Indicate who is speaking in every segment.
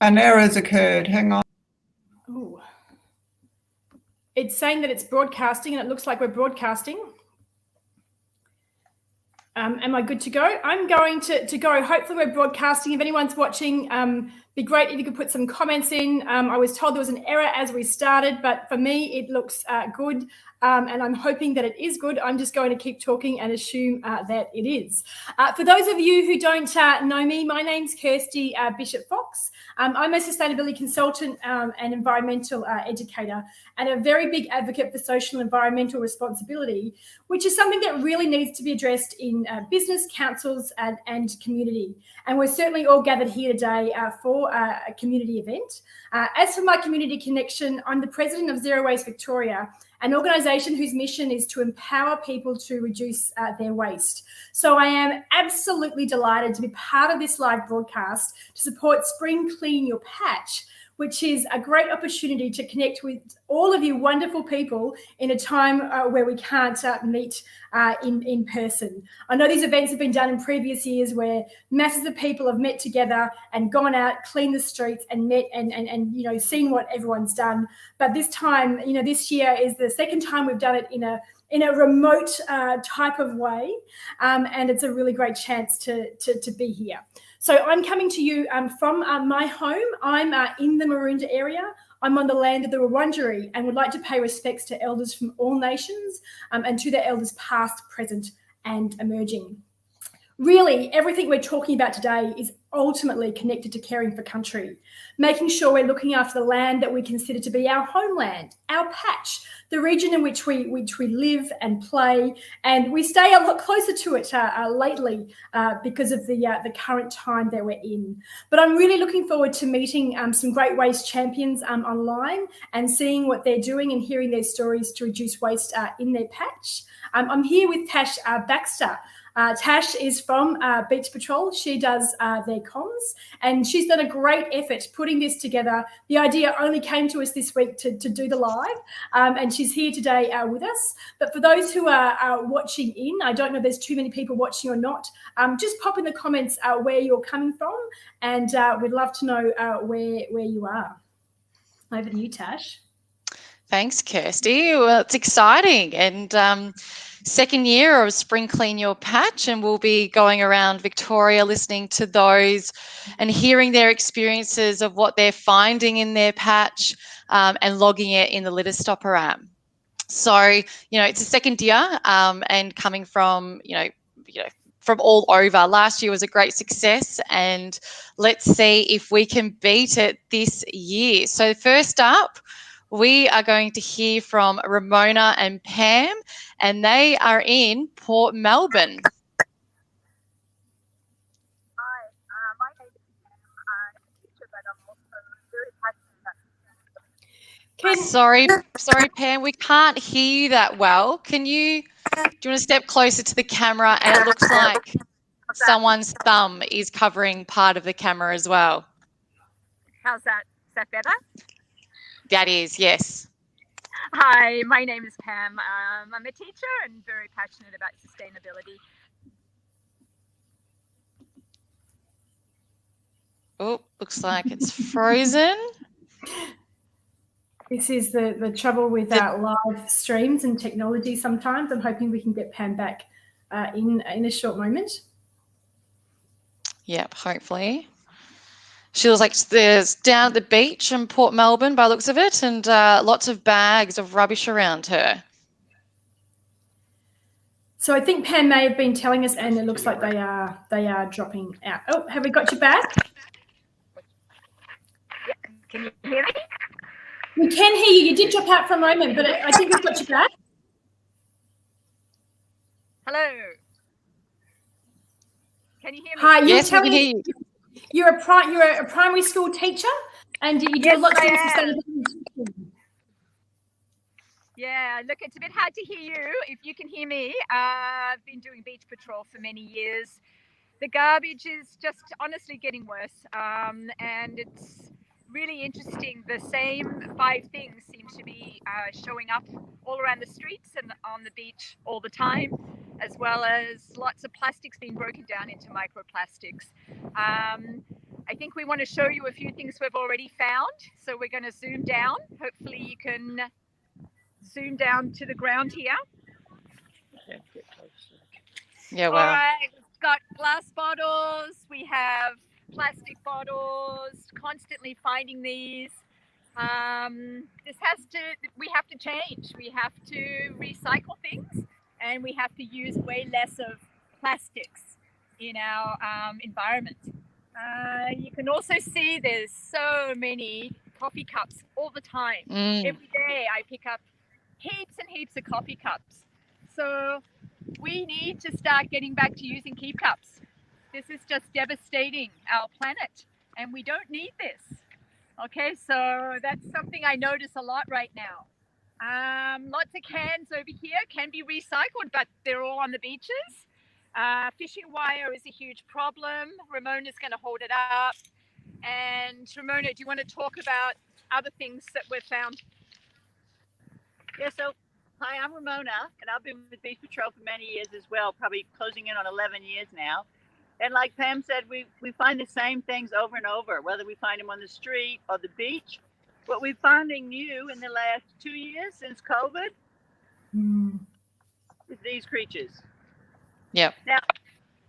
Speaker 1: An error's occurred. Hang on.
Speaker 2: Ooh. It's saying that it's broadcasting, and it looks like we're broadcasting. Am I good to go? I'm going to go. Hopefully we're broadcasting. If anyone's watching, be great if you could put some comments in. I was told there was an error as we started, but for me, it looks good. And I'm hoping that it is good. I'm just going to keep talking and assume that it is. For those of you who don't know me, my name's Kirsty Bishop-Fox. I'm a sustainability consultant and environmental educator, and a very big advocate for social and environmental responsibility, which is something that really needs to be addressed in business, councils, and community. And we're certainly all gathered here today for a community event. As for my community connection, I'm the president of Zero Waste Victoria, an organisation whose mission is to empower people to reduce their waste. So I am absolutely delighted to be part of this live broadcast to support Spring Clean Your Patch, which is a great opportunity to connect with all of you wonderful people in a time where we can't meet in person. I know these events have been done in previous years where masses of people have met together and gone out, cleaned the streets and met and you know, seen what everyone's done. But this time, you know, this year is the second time we've done it in a remote type of way, and it's a really great chance to be here. So I'm coming to you from my home. I'm in the Maroondah area. I'm on the land of the Wurundjeri and would like to pay respects to elders from all nations and to their elders past, present and emerging. Really, everything we're talking about today is ultimately connected to caring for country, making sure we're looking after the land that we consider to be our homeland, our patch, the region in which we live and play, and we stay a lot closer to it lately because of the current time that we're in. But I'm really looking forward to meeting some great waste champions online and seeing what they're doing and hearing their stories to reduce waste in their patch. I'm here with Tash Baxter. Tash is from BeachPatrol. She does their comms, and she's done a great effort putting this together. The idea only came to us this week to do the live, and she's here today with us. But for those who are watching in, I don't know if there's too many people watching or not, just pop in the comments where you're coming from, and we'd love to know where you are. Over to you, Tash.
Speaker 3: Thanks, Kirsty. Well, it's exciting, and second year of Spring Clean Your Patch, and we'll be going around Victoria listening to those and hearing their experiences of what they're finding in their patch and logging it in the Litter Stopper app. So, you know, it's a second year and coming from, you know, from all over. Last year was a great success, and let's see if we can beat it this year. So first up, we are going to hear from Ramona and Pam, and they are in Port Melbourne.
Speaker 4: Hi, my name is Pam. I'm a teacher, but I'm also very passionate about
Speaker 3: Sorry, Pam, we can't hear you that well. Do you want to step closer to the camera? And it looks like someone's thumb is covering part of the camera as well.
Speaker 4: How's that? Is that better?
Speaker 3: That is, yes.
Speaker 4: Hi, my name is Pam. I'm a teacher and very passionate about sustainability.
Speaker 3: Oh, looks like it's frozen.
Speaker 2: This is the trouble with live streams and technology sometimes. I'm hoping we can get Pam back in a short moment.
Speaker 3: Yep, hopefully. She was like, there's down at the beach in Port Melbourne by the looks of it, and lots of bags of rubbish around her.
Speaker 2: So I think Pam may have been telling us, and it looks like they are dropping out. Oh, have we got you back?
Speaker 4: Yeah. Can you hear me?
Speaker 2: We can hear you. You did drop out for a moment, but I think we've got you back.
Speaker 4: Hello. Can you hear me?
Speaker 2: Hi,
Speaker 3: yes, we can hear you.
Speaker 2: You're a primary school teacher, and you do lots of sustainability.
Speaker 4: Yeah, look, it's a bit hard to hear you. If you can hear me, I've been doing beach patrol for many years. The garbage is just honestly getting worse, and it's really interesting. The same 5 things seem to be showing up all around the streets and on the beach all the time, as well as lots of plastics being broken down into microplastics. I think we want to show you a few things we've already found. So we're going to zoom down. Hopefully you can zoom down to the ground here.
Speaker 3: Yeah,
Speaker 4: All
Speaker 3: wow.
Speaker 4: right, we've got glass bottles. We have plastic bottles. Constantly finding these. We have to change. We have to recycle things, and we have to use way less of plastics in our environment. You can also see there's so many coffee cups all the time. Every day I pick up heaps and heaps of coffee cups. So we need to start getting back to using keep cups. This is just devastating our planet, and we don't need this. Okay, so that's something I notice a lot right now. Lots of cans over here can be recycled, but they're all on the beaches. Fishing wire is a huge problem. Ramona's going to hold it up. And Ramona, do you want to talk about other things that we've found?
Speaker 5: Yeah, so hi, I'm Ramona, and I've been with Beach Patrol for many years as well, probably closing in on 11 years now. And like Pam said, we find the same things over and over, whether we find them on the street or the beach. What we're finding new in the last 2 years since COVID is these creatures.
Speaker 3: Yep.
Speaker 5: Now,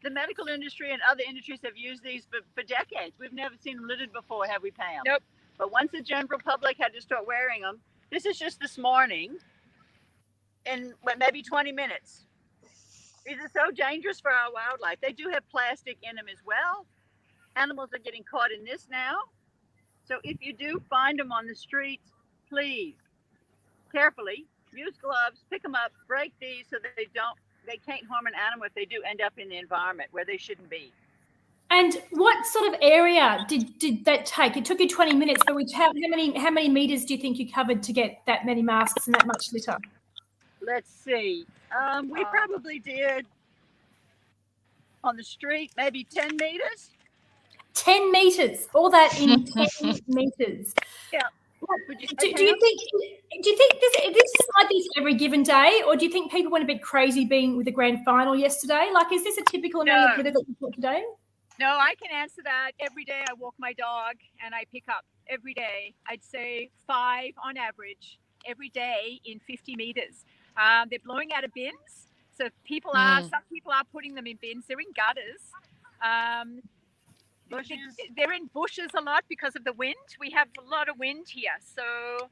Speaker 5: the medical industry and other industries have used these for decades. We've never seen them littered before, have we, Pam?
Speaker 4: Nope.
Speaker 5: But once the general public had to start wearing them, this is just this morning, in maybe 20 minutes. These are so dangerous for our wildlife. They do have plastic in them as well. Animals are getting caught in this now. So if you do find them on the streets, please, carefully, use gloves, pick them up, break these so that they can't harm an animal if they do end up in the environment where they shouldn't be.
Speaker 2: And what sort of area did that take? It took you 20 minutes, but how many meters do you think you covered to get that many masks and that much litter?
Speaker 5: Let's see. We probably did on the street maybe 10 meters.
Speaker 2: 10 meters, all that in 10 meters.
Speaker 5: Yeah.
Speaker 2: Do you think this is like this every given day, or do you think people went a bit crazy being with the grand final yesterday? Like, is this a typical amount of litter that you put today?
Speaker 4: No, I can answer that. Every day I walk my dog and I pick up every day, I'd say 5 on average every day in 50 meters. They're blowing out of bins. So some people are putting them in bins. They're in gutters. They're in bushes a lot because of the wind. We have a lot of wind here. So,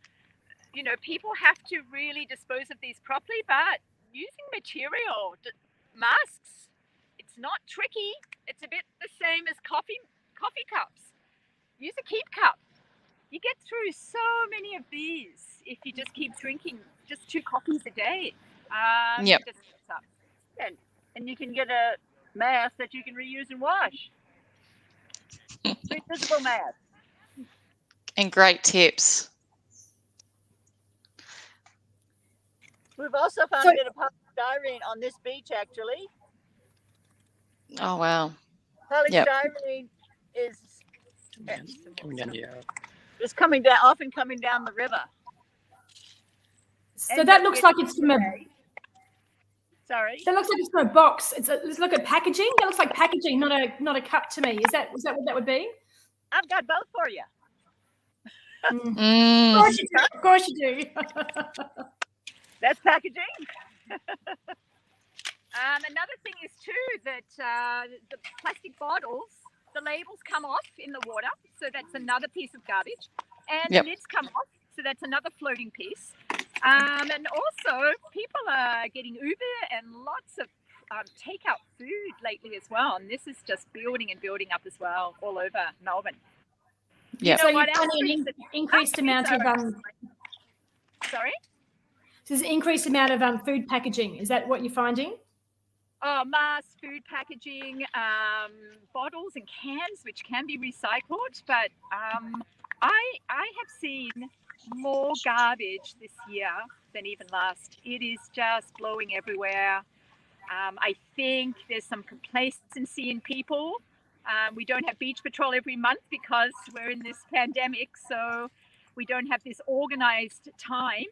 Speaker 4: people have to really dispose of these properly, but using material, masks, it's not tricky. It's a bit the same as coffee cups. Use a keep cup. You get through so many of these if you just keep drinking just 2 coffees a day.
Speaker 3: Yep.
Speaker 5: And you can get a mask that you can reuse and wash. Disposable mask.
Speaker 3: And great tips.
Speaker 5: We've also found a bit of polystyrene on this beach, actually.
Speaker 3: Oh, wow.
Speaker 5: Polystyrene is often coming down the river.
Speaker 2: So that looks like it's from a...
Speaker 5: Sorry?
Speaker 2: That looks like it's from a box. Let's look at packaging. That looks like packaging, not a cup to me. Is that what that would be?
Speaker 5: I've got both for you.
Speaker 2: Of course you do.
Speaker 5: That's packaging.
Speaker 4: Another thing is too that the plastic bottles, the labels come off in the water, so that's another piece of garbage, and the lids come off, so that's another floating piece. And also, people are getting Uber and lots of takeout food lately as well, and this is just building and building up as well all over Melbourne.
Speaker 3: Yeah.
Speaker 2: So you're finding an increased amount of
Speaker 4: Sorry?
Speaker 2: So there's an increased amount of food packaging. Is that what you're finding?
Speaker 4: Oh, masks, food packaging, bottles and cans, which can be recycled. But I have seen more garbage this year than even last. It is just blowing everywhere. I think there's some complacency in people. We don't have Beach Patrol every month because we're in this pandemic, so we don't have this organized time.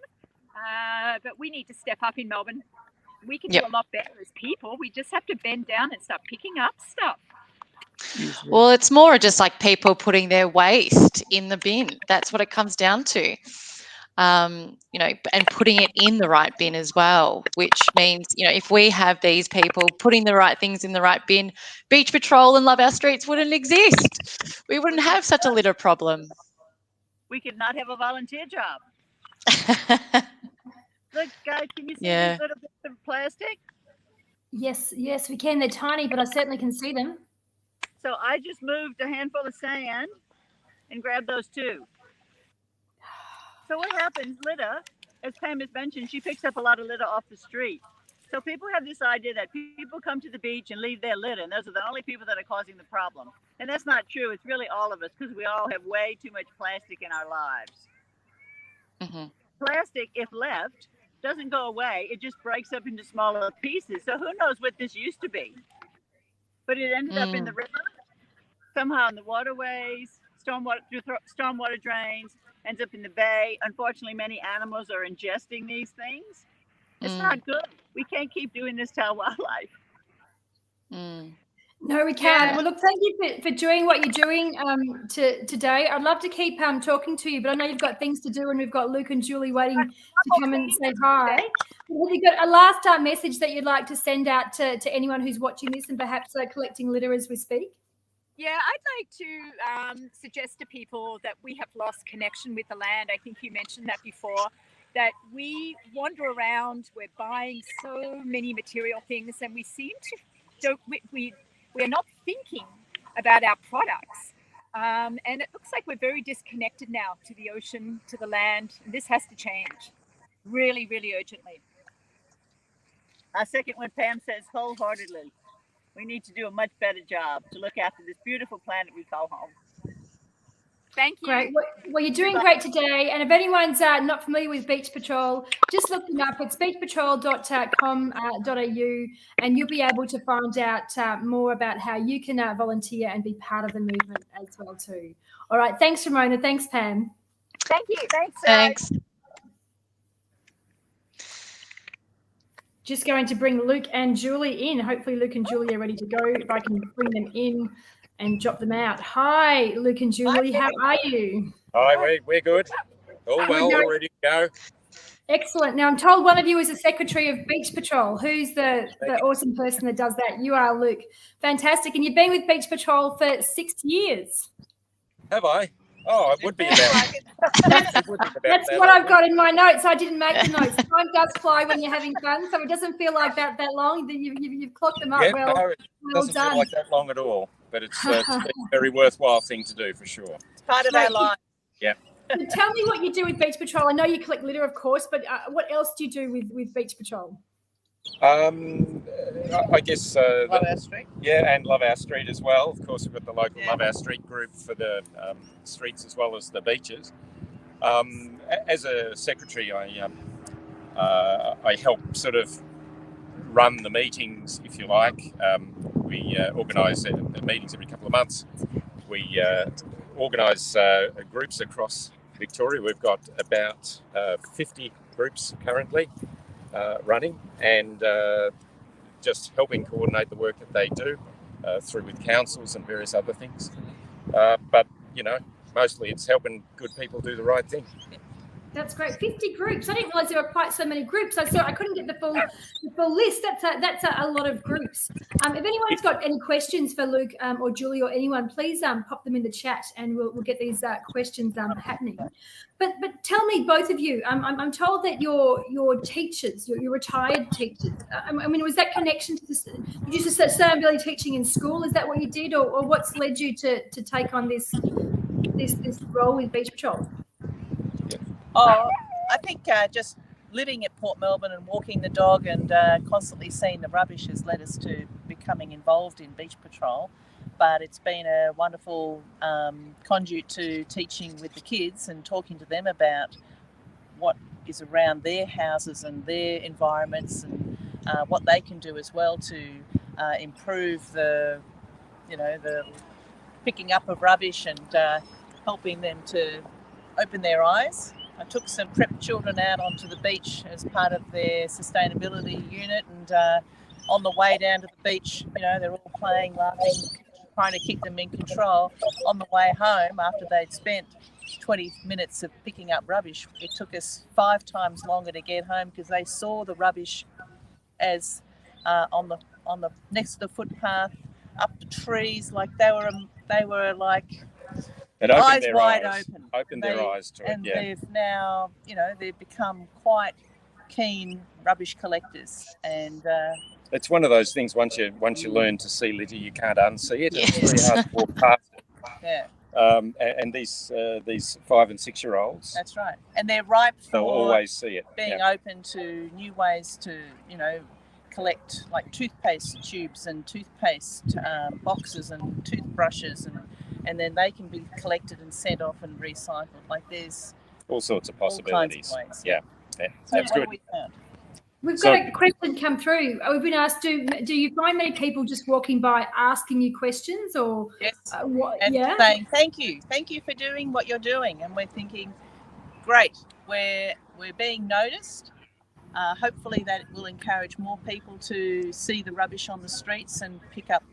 Speaker 4: But we need to step up in Melbourne. We can do a lot better as people. We just have to bend down and start picking up stuff.
Speaker 1: usually.
Speaker 3: Well, it's more just like people putting their waste in the bin. That's what it comes down to. You know, and putting it in the right bin as well, which means, you know, if we have these people putting the right things in the right bin, Beach Patrol and Love Our Streets wouldn't exist. We wouldn't have such a litter problem.
Speaker 5: We could not have a volunteer job. Look, guys, can you see
Speaker 3: Yeah.
Speaker 5: these little bits of plastic?
Speaker 2: Yes, we can. They're tiny, but I certainly can see them.
Speaker 5: So I just moved a handful of sand and grabbed those too. So what happens, litter, as Pam has mentioned, she picks up a lot of litter off the street. So people have this idea that people come to the beach and leave their litter, and those are the only people that are causing the problem. And that's not true. It's really all of us, because we all have way too much plastic in our lives.
Speaker 3: Mm-hmm.
Speaker 5: Plastic, if left, doesn't go away. It just breaks up into smaller pieces. So who knows what this used to be? But it ended up in the river, somehow in the waterways, stormwater drains, ends up in the bay. Unfortunately, many animals are ingesting these things. It's not good. We can't keep doing this to our wildlife.
Speaker 2: No, we can't. Well, look, thank you for doing what you're doing today. I'd love to keep talking to you, but I know you've got things to do, and we've got Luke and Julie waiting to come and say hi. Have you got a last message that you'd like to send out to anyone who's watching this and perhaps collecting litter as we speak?
Speaker 4: Yeah, I'd like to suggest to people that we have lost connection with the land. I think you mentioned that before, that we wander around, we're buying so many material things, and we seem to we're not thinking about our products. And it looks like we're very disconnected now to the ocean, to the land. And this has to change really, really urgently.
Speaker 5: I second what Pam says wholeheartedly. We need to do a much better job to look after this beautiful planet we call home.
Speaker 4: Thank you.
Speaker 2: Great. Well, you're doing great today. And if anyone's not familiar with Beach Patrol, just look them up. It's beachpatrol.com.au, and you'll be able to find out more about how you can volunteer and be part of the movement as well too. All right. Thanks, Ramona. Thanks, Pam.
Speaker 4: Thank you.
Speaker 3: Thanks.
Speaker 2: Just going to bring Luke and Julie in. Hopefully Luke and Julie are ready to go. If I can bring them in and drop them out. Hi, Luke and Julie. How are you?
Speaker 6: Hi, we're good. All well, all ready to go.
Speaker 2: Excellent. Now, I'm told one of you is the secretary of Beach Patrol. Who's the awesome person that does that? You are, Luke. Fantastic. And you've been with Beach Patrol for 6 years.
Speaker 6: Have I? Oh, it would be about.
Speaker 2: That's what I've got in my notes. I didn't make the notes. Time does fly when you're having fun, so it doesn't feel like that long. You've clocked them up well.
Speaker 6: No, it doesn't feel like that long at all, but it's a very worthwhile thing to do for sure.
Speaker 5: It's part of our life.
Speaker 6: Yeah.
Speaker 2: So tell me what you do with Beach Patrol. I know you collect litter, of course, but what else do you do with Beach Patrol?
Speaker 6: I guess
Speaker 5: Love Our Street.
Speaker 6: Yeah, and Love Our Street as well. Of course, we've got the local Love Our Street group for the streets as well as the beaches. As a secretary, I help sort of run the meetings, if you like. We organise meetings every couple of months. We organise groups across Victoria. We've got about 50 groups currently running, and just helping coordinate the work that they do through with councils and various other things. But, you know, mostly it's helping good people do the right thing.
Speaker 2: That's great. 50 groups. I didn't realise there were quite so many groups. I couldn't get the full list. That's a lot of groups. If anyone's got any questions for Luke or Julie or anyone, please pop them in the chat, and we'll get these questions happening. But tell me, both of you, I'm told that you're teachers, you're retired teachers. I mean, was that connection to this? Did you just sustainability teaching in school? Is that what you did, or what's led you to take on this role with Beach Patrol?
Speaker 7: Oh, I think just living at Port Melbourne and walking the dog and constantly seeing the rubbish has led us to becoming involved in Beach Patrol. But it's been a wonderful conduit to teaching with the kids and talking to them about what is around their houses and their environments, and what they can do as well to improve the picking up of rubbish and helping them to open their eyes. I took some prep children out onto the beach as part of their sustainability unit, and on the way down to the beach, they're all playing, laughing, trying to keep them in control. On the way home, after they'd spent 20 minutes of picking up rubbish, it took us 5 times longer to get home because they saw the rubbish as on the next to the footpath, up the trees, like they were like eyes wide open.
Speaker 6: Opened their eyes to it.
Speaker 7: And they've now, they've become quite keen rubbish collectors, and
Speaker 6: it's one of those things. Once you learn to see litter, you can't unsee it.
Speaker 3: Yes.
Speaker 6: It's very hard to walk past it.
Speaker 7: Yeah.
Speaker 6: And these 5 and 6 year olds,
Speaker 7: that's right, and they're ripe
Speaker 6: they'll
Speaker 7: for
Speaker 6: always see it.
Speaker 7: being open to new ways to collect, like toothpaste tubes and toothpaste boxes and toothbrushes, and then they can be collected and sent off and recycled. Like there's
Speaker 6: all sorts of possibilities.
Speaker 7: All kinds of ways.
Speaker 6: Yeah.
Speaker 7: So
Speaker 6: That's
Speaker 7: what
Speaker 6: good.
Speaker 7: have we found?
Speaker 2: We've got a question come through. We've been asked, do you find many people just walking by asking you questions, or
Speaker 7: Yes,
Speaker 2: what?
Speaker 7: and saying thank you for doing what you're doing, and we're thinking, great, we're being noticed. Hopefully that will encourage more people to see the rubbish on the streets and pick up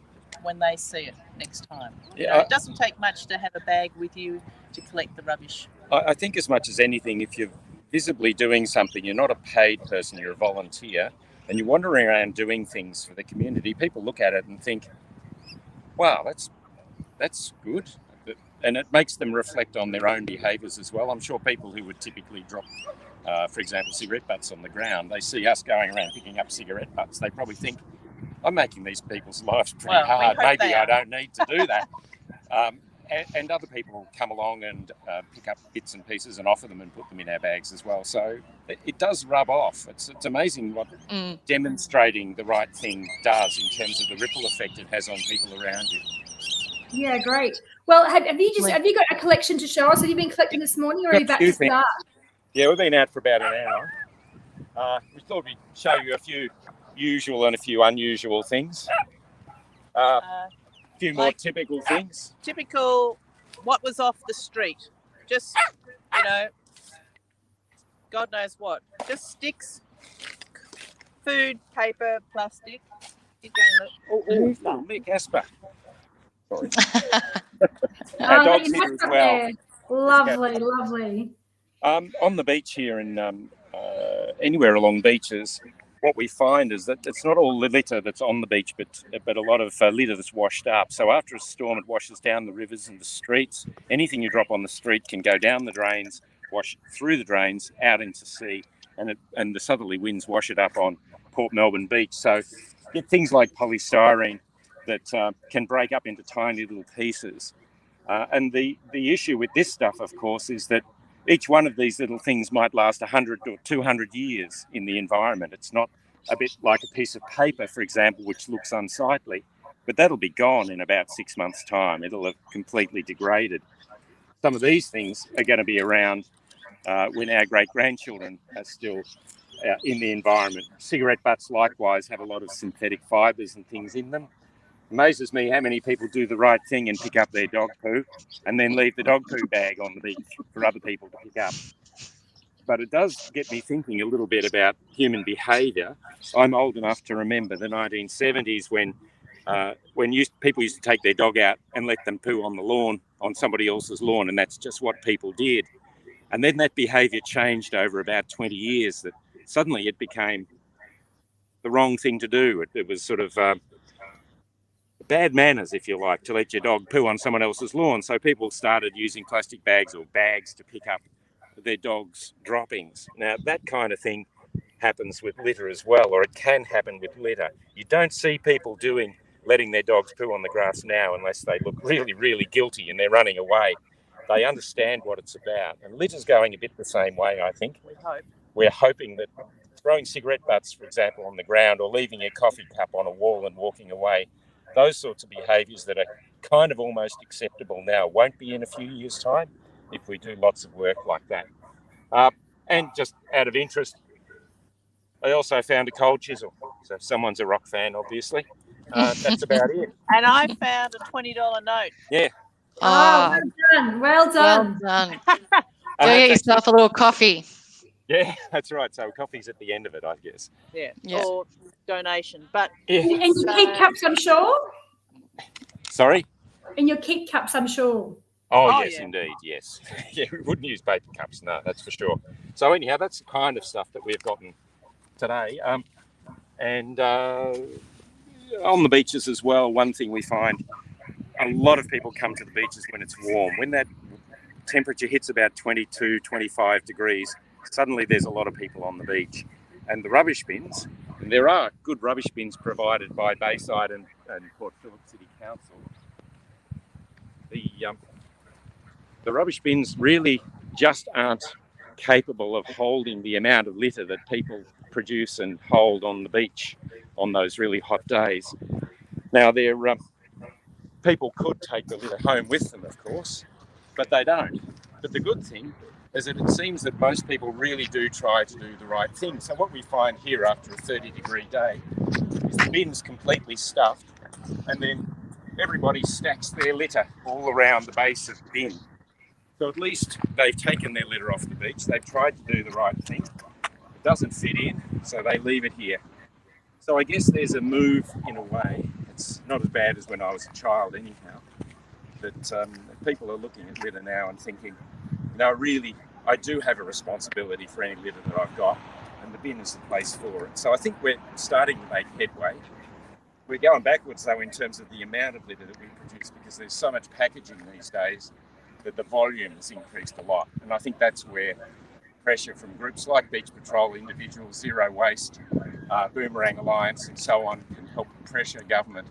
Speaker 7: when they see it next time. It doesn't take much to have a bag with you to collect the rubbish.
Speaker 6: I think as much as anything, if you're visibly doing something, you're not a paid person, you're a volunteer, and you're wandering around doing things for the community, people look at it and think, wow, that's good. And it makes them reflect on their own behaviours as well. I'm sure people who would typically drop, for example, cigarette butts on the ground, they see us going around picking up cigarette butts. They probably think, I'm making these people's lives pretty hard. Maybe I don't need to do that. And other people come along and pick up bits and pieces and offer them and put them in our bags as well. So it does rub off. It's amazing what demonstrating the right thing does in terms of the ripple effect it has on people around you.
Speaker 2: Yeah, great. Well, have you got a collection to show us? Have you been collecting this morning, or are you about to start?
Speaker 6: Yeah, we've been out for about an hour. We thought we'd show you a few usual and a few unusual things. A few more typical things.
Speaker 7: Typical, what was off the street? Just, God knows what. Just sticks, food, paper, plastic. Keep going, look.
Speaker 6: Mick Asper. Sorry.
Speaker 2: Our
Speaker 6: dogs here as well.
Speaker 2: Lovely.
Speaker 6: On the beach here and anywhere along beaches, what we find is that it's not all the litter that's on the beach, but a lot of litter that's washed up. So after a storm, it washes down the rivers and the streets. Anything you drop on the street can go down the drains, wash through the drains, out into sea, and the southerly winds wash it up on Port Melbourne Beach. So you get things like polystyrene that can break up into tiny little pieces. And the issue with this stuff, of course, is that each one of these little things might last 100 or 200 years in the environment. It's not a bit like a piece of paper, for example, which looks unsightly, but that'll be gone in about 6 months' time. It'll have completely degraded. Some of these things are going to be around when our great-grandchildren are still in the environment. Cigarette butts, likewise, have a lot of synthetic fibres and things in them. Amazes me how many people do the right thing and pick up their dog poo and then leave the dog poo bag on the beach for other people to pick up. But it does get me thinking a little bit about human behaviour. I'm old enough to remember the 1970s when people used to take their dog out and let them poo on the lawn, on somebody else's lawn, and that's just what people did. And then that behaviour changed over about 20 years, that suddenly it became the wrong thing to do. It was sort of bad manners, if you like, to let your dog poo on someone else's lawn. So people started using plastic bags or bags to pick up their dog's droppings. Now, that kind of thing happens with litter as well, or it can happen with litter. You don't see people letting their dogs poo on the grass now unless they look really, really guilty and they're running away. They understand what it's about. And litter's going a bit the same way, I think.
Speaker 7: We hope.
Speaker 6: We're hoping that throwing cigarette butts, for example, on the ground, or leaving your coffee cup on a wall and walking away, those sorts of behaviours that are kind of almost acceptable now won't be in a few years' time if we do lots of work like that. And just out of interest, I also found a cold chisel. So if someone's a rock fan, obviously. That's about it.
Speaker 7: And I found a $20 note.
Speaker 6: Yeah.
Speaker 2: Oh, well done.
Speaker 3: Go get yourself a little coffee.
Speaker 6: Yeah, that's right. So coffee's at the end of it, I guess.
Speaker 7: Yeah. Or donation. But
Speaker 2: And you keep cups, I'm sure?
Speaker 6: Sorry?
Speaker 2: In your kit cups, I'm sure.
Speaker 6: Oh,
Speaker 7: Oh,
Speaker 6: yes,
Speaker 7: yeah.
Speaker 6: indeed, yes. Yeah, we wouldn't use paper cups, no, that's for sure. So anyhow, that's the kind of stuff that we've gotten today. And on the beaches as well, one thing we find, a lot of people come to the beaches when it's warm. When that temperature hits about 22, 25 degrees, suddenly there's a lot of people on the beach. And the rubbish bins, and there are good rubbish bins provided by Bayside and Port Phillip City Council. The rubbish bins really just aren't capable of holding the amount of litter that people produce and hold on the beach on those really hot days. Now, people could take the litter home with them, of course, but they don't. But the good thing is that it seems that most people really do try to do the right thing. So what we find here after a 30-degree day is the bin's completely stuffed, and then everybody stacks their litter all around the base of the bin. So at least they've taken their litter off the beach. They've tried to do the right thing. It doesn't fit in, so they leave it here. So I guess there's a move in a way. It's not as bad as when I was a child anyhow. That people are looking at litter now and thinking, really, I do have a responsibility for any litter that I've got, and the bin is the place for it. So I think we're starting to make headway. We're going backwards, though, in terms of the amount of litter that we produce, because there's so much packaging these days that the volume has increased a lot. And I think that's where pressure from groups like BeachPatrol, individuals, Zero Waste, Boomerang Alliance and so on can help pressure government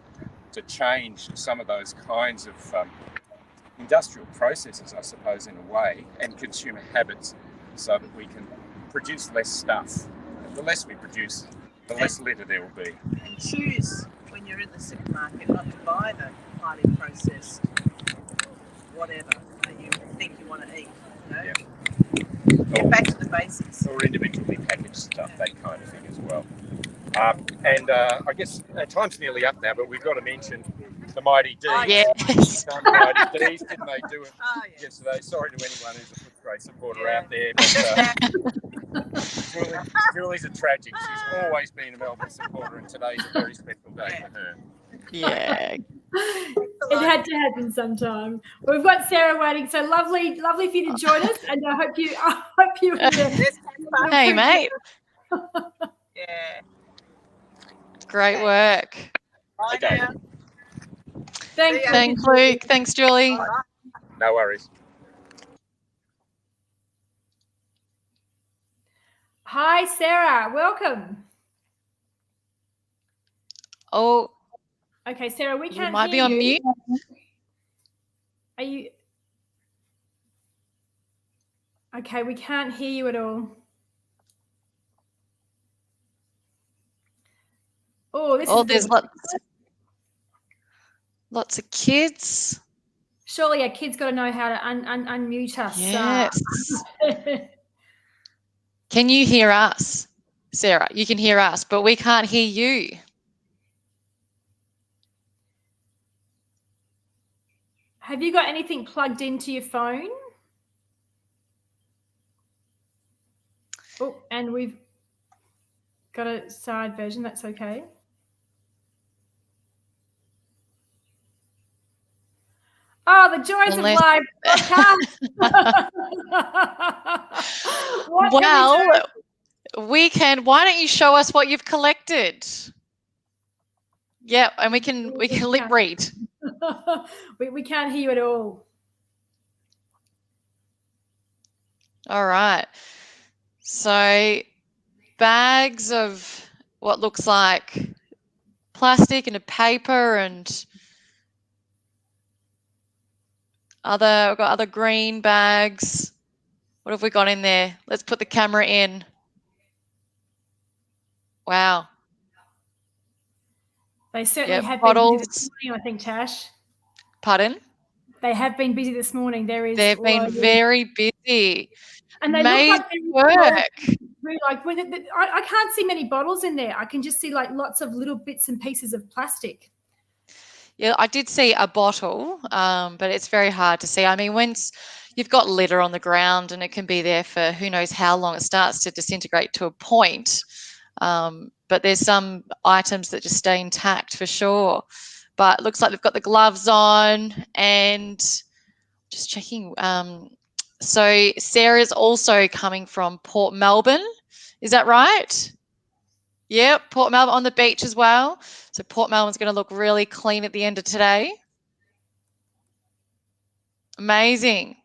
Speaker 6: to change some of those kinds of industrial processes, I suppose, in a way, and consumer habits, so that we can produce less stuff. The less we produce, the less litter there will be.
Speaker 7: And choose when you're in the supermarket not to buy the highly processed whatever that you think you want to eat.
Speaker 6: Yeah.
Speaker 7: Get back to the basics.
Speaker 6: Or individually packaged stuff, that kind of thing as well. And I guess time's nearly up now, but we've got to mention the Mighty D's.
Speaker 3: Yes.
Speaker 6: The Mighty D's, didn't they do it
Speaker 7: Yes.
Speaker 6: yesterday? Sorry to anyone who's a Footscray supporter out there, but Julie's a tragic. She's always been a Melbourne supporter, and today's a very special day for her.
Speaker 3: Yeah.
Speaker 2: It had to happen sometime. We've got Sarah waiting, so lovely for you to join us, and I hope you.
Speaker 3: Hey, mate.
Speaker 7: Yeah.
Speaker 3: Great work.
Speaker 7: Bye
Speaker 6: Okay.
Speaker 7: now.
Speaker 2: Thank
Speaker 7: See ya.
Speaker 2: you.
Speaker 3: Thanks, Luke. Thanks, Julie.
Speaker 6: No worries.
Speaker 2: Hi, Sarah. Welcome.
Speaker 3: Oh,
Speaker 2: Okay, Sarah, we
Speaker 3: you
Speaker 2: can't
Speaker 3: might be
Speaker 2: hear
Speaker 3: on
Speaker 2: you.
Speaker 3: mute.
Speaker 2: Are you? Okay, we can't hear you at all. Oh, this
Speaker 3: Oh,
Speaker 2: is
Speaker 3: there's lots of kids.
Speaker 2: surely a kid's got to know how to unmute us.
Speaker 3: Yes. Can you hear us, Sarah? You can hear us, but we can't hear you.
Speaker 2: Have you got anything plugged into your phone? Oh, and we've got a side version. That's okay. Oh, the joys
Speaker 3: Unless-
Speaker 2: of live broadcast. What can
Speaker 3: Well, we can. Why don't you show us what you've collected? Yeah, and we can lip read.
Speaker 2: we can't hear you at all.
Speaker 3: All right. So bags of what looks like plastic and a paper and we've got other green bags. What have we got in there? Let's put the camera in. Wow.
Speaker 2: They certainly
Speaker 3: Yep,
Speaker 2: have
Speaker 3: bottles.
Speaker 2: been busy this morning, I think, Tash.
Speaker 3: Pardon?
Speaker 2: They have been busy this morning.
Speaker 3: They've been very busy.
Speaker 2: and they
Speaker 3: Made
Speaker 2: look like
Speaker 3: work.
Speaker 2: like I can't see many bottles in there. I can just see like lots of little bits and pieces of plastic.
Speaker 3: Yeah, I did see a bottle, but it's very hard to see. I mean, once you've got litter on the ground and it can be there for who knows how long, it starts to disintegrate to a point. But there's some items that just stay intact for sure. but it looks like they've got the gloves on, and just checking. So Sarah's also coming from Port Melbourne. Is that right? Yep, Port Melbourne on the beach as well. So Port Melbourne's going to look really clean at the end of today. Amazing.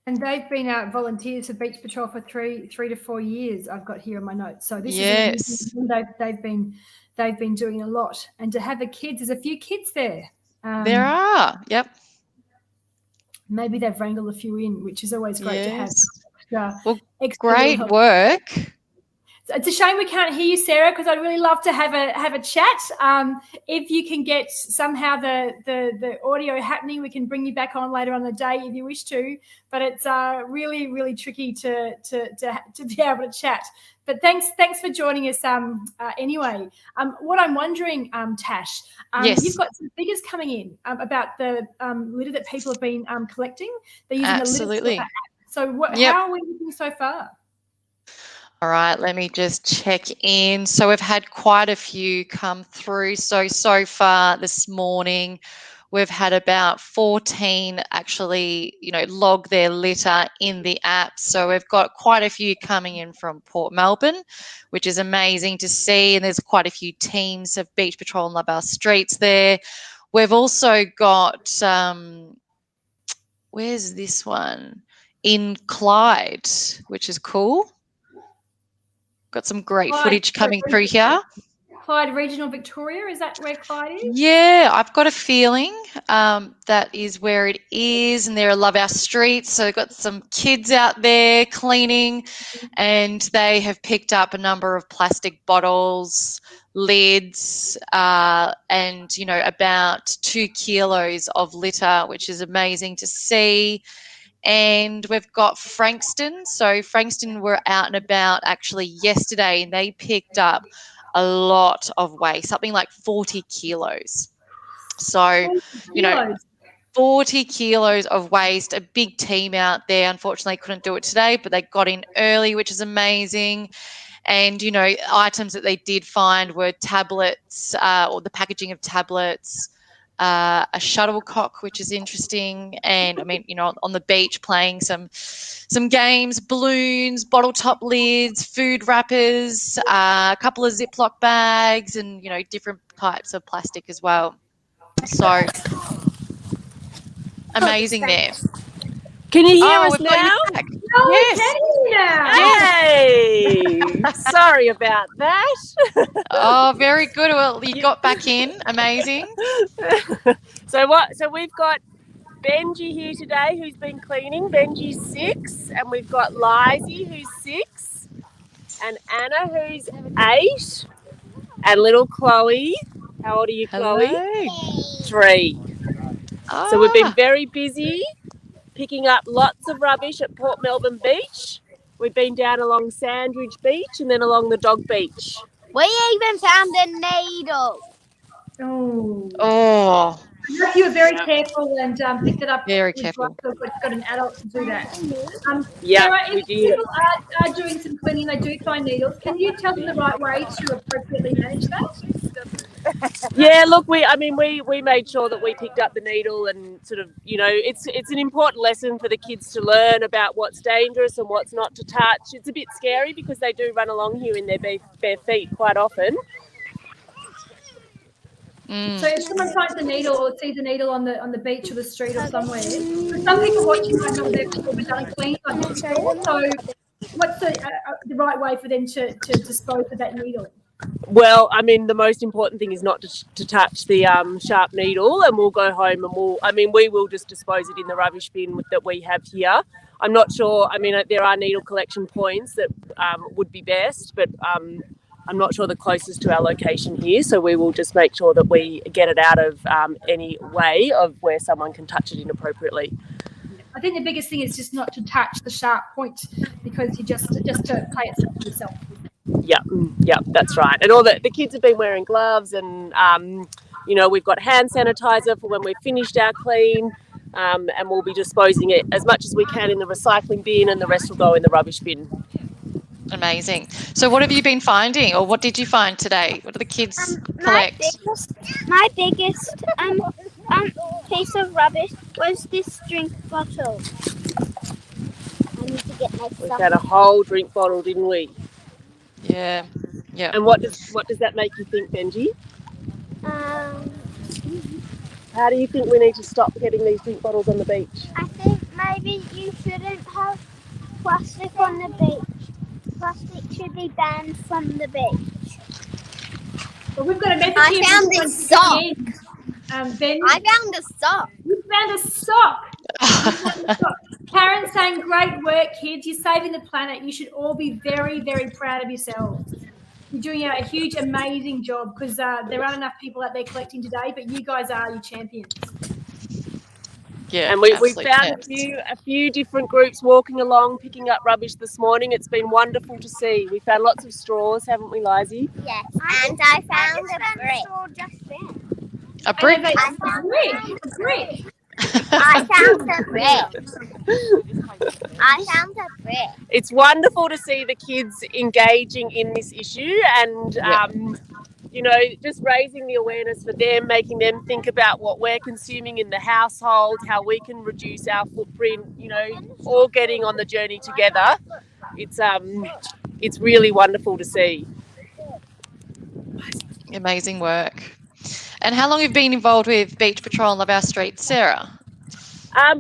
Speaker 2: And they've been volunteers for Beach Patrol for three to 4 years. I've got here in my notes. So this is they've been doing a lot. And to have the kids, there's a few kids there.
Speaker 3: There are. Yep.
Speaker 2: Maybe they've wrangled a few in, which is always great to have.
Speaker 3: Well, great work.
Speaker 2: It's a shame we can't hear you, Sarah, because I'd really love to have a chat. If you can get somehow the audio happening, we can bring you back on later on the day if you wish to. But it's really, really tricky to be able to chat. But thanks for joining us anyway. What I'm wondering, Tash,
Speaker 3: yes.
Speaker 2: You've got some figures coming in about the litter that people have been collecting. They're using
Speaker 3: Absolutely.
Speaker 2: the litter app. So how are we looking so far?
Speaker 3: All right, let me just check in. So we've had quite a few come through. So far this morning, we've had about 14 actually, log their litter in the app. So we've got quite a few coming in from Port Melbourne, which is amazing to see. And there's quite a few teams of Beach Patrol and Love Our Streets there. We've also got, where's this one? In Clyde, which is cool. Got some great footage coming through here.
Speaker 2: Clyde Regional Victoria, is that where Clyde is?
Speaker 3: Yeah, I've got a feeling that is where it is, and they're Love Our Streets. So they've got some kids out there cleaning, and they have picked up a number of plastic bottles, lids, and, about 2 kilos of litter, which is amazing to see. And we've got Frankston. So Frankston were out and about actually yesterday, and they picked up a lot of waste, something like 40 kilos. So, 40 kilos of waste, a big team out there. Unfortunately, couldn't do it today, but they got in early, which is amazing. And, items that they did find were tablets, or the packaging of tablets, a shuttlecock, which is interesting, and on the beach playing some games, balloons, bottle top lids, food wrappers, a couple of Ziploc bags, and different types of plastic as well. So amazing there.
Speaker 8: Can you hear us now?
Speaker 2: Yes.
Speaker 8: Yay! Sorry about that.
Speaker 3: Oh, very good. Well, you got back in. Amazing.
Speaker 8: So we've got Benji here today, who's been cleaning. Benji's 6, and we've got Lizzie, who's 6, and Anna, who's 8, and little Chloe. How old are you, Chloe?
Speaker 3: Hello.
Speaker 8: 3.
Speaker 3: Oh.
Speaker 8: So we've been very busy picking up lots of rubbish at Port Melbourne Beach. We've been down along Sandridge Beach and then along the Dog Beach.
Speaker 9: We even found a needle.
Speaker 2: Oh. You were very careful and picked it up.
Speaker 3: Very careful.
Speaker 2: Got an adult to do that.
Speaker 8: Yeah,
Speaker 2: Sarah, if people are doing some cleaning, they do find needles. Can you tell them the right way to appropriately manage that?
Speaker 8: Yeah, look, we made sure that we picked up the needle, and sort of, it's an important lesson for the kids to learn about what's dangerous and what's not to touch. It's a bit scary because they do run along here in their bare feet quite often.
Speaker 2: So if someone finds a needle or sees a needle on the beach or the street or somewhere, some people watching might not have ever done a clean like this before. So what's the right way for them to dispose of that needle?
Speaker 8: Well, the most important thing is not to touch the sharp needle, and we'll go home and we will just dispose it in the rubbish bin that we have here. I'm not sure, there are needle collection points that would be best, but I'm not sure the closest to our location here, so we will just make sure that we get it out of any way of where someone can touch it inappropriately.
Speaker 2: I think the biggest thing is just not to touch the sharp point, because you just to play it safe for yourself.
Speaker 8: Yeah, that's right. And all the kids have been wearing gloves, and we've got hand sanitizer for when we've finished our clean, and we'll be disposing it as much as we can in the recycling bin, and the rest will go in the rubbish bin.
Speaker 3: Amazing. So what have you been finding, or what did you find today? What do the kids collect?
Speaker 9: My biggest piece of rubbish was this drink bottle. I need to get my
Speaker 8: We
Speaker 9: stuff.
Speaker 8: had a whole drink bottle, didn't we?
Speaker 3: Yeah. Yeah.
Speaker 8: And what does that make you think, Benji? How do you think we need to stop getting these drink bottles on the beach?
Speaker 9: I think maybe you shouldn't have plastic on the beach. Plastic should be banned from the beach.
Speaker 2: Well, we've got a message
Speaker 9: I
Speaker 2: here.
Speaker 9: found this sock.
Speaker 2: Ben,
Speaker 9: I found a sock.
Speaker 2: you found a sock. You found a sock. Karen's saying, great work, kids. You're saving the planet. You should all be very, very proud of yourselves. You're doing a huge, amazing job, because there aren't enough people out there collecting today, but you guys are your champions.
Speaker 3: Yeah.
Speaker 8: And we
Speaker 3: absolute
Speaker 8: found
Speaker 3: champs.
Speaker 8: a few different groups walking along, picking up rubbish this morning. It's been wonderful to see. We found lots of straws, haven't we, Lizzie?
Speaker 9: Yes. And I found a brick. Just then.
Speaker 3: A brick.
Speaker 2: A brick.
Speaker 9: I found a brick. I found a brick.
Speaker 8: It's wonderful to see the kids engaging in this issue and, just raising the awareness for them, making them think about what we're consuming in the household, how we can reduce our footprint, all getting on the journey together. It's really wonderful to see.
Speaker 3: Amazing work. And how long have you been involved with Beach Patrol and Love Our Streets, Sarah?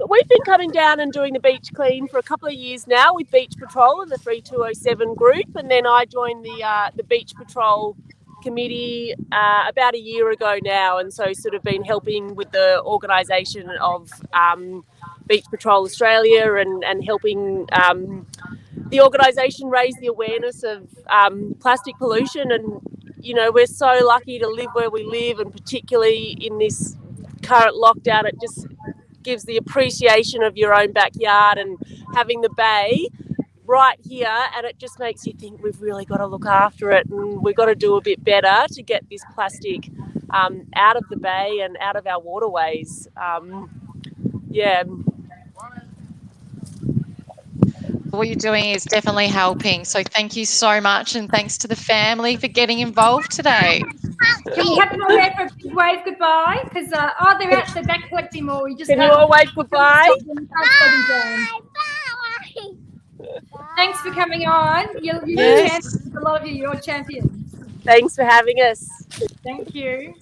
Speaker 8: We've been coming down and doing the beach clean for a couple of years now with Beach Patrol and the 3207 group, and then I joined the Beach Patrol committee about a year ago now, and so sort of been helping with the organisation of Beach Patrol Australia and helping the organisation raise the awareness of plastic pollution. And we're so lucky to live where we live, and particularly in this current lockdown, it just gives the appreciation of your own backyard and having the bay right here, and it just makes you think we've really got to look after it, and we've got to do a bit better to get this plastic out of the bay and out of our waterways.
Speaker 3: What you're doing is definitely helping. So thank you so much, and thanks to the family for getting involved today.
Speaker 2: Can we have them all there for a big wave goodbye? Because they're out the back collecting more. We just
Speaker 8: Can you all wave goodbye?
Speaker 9: Bye.
Speaker 2: Thanks for coming on. You're
Speaker 3: Yes.
Speaker 2: champions. A lot of you're champions.
Speaker 8: Thanks for having us.
Speaker 2: Thank you.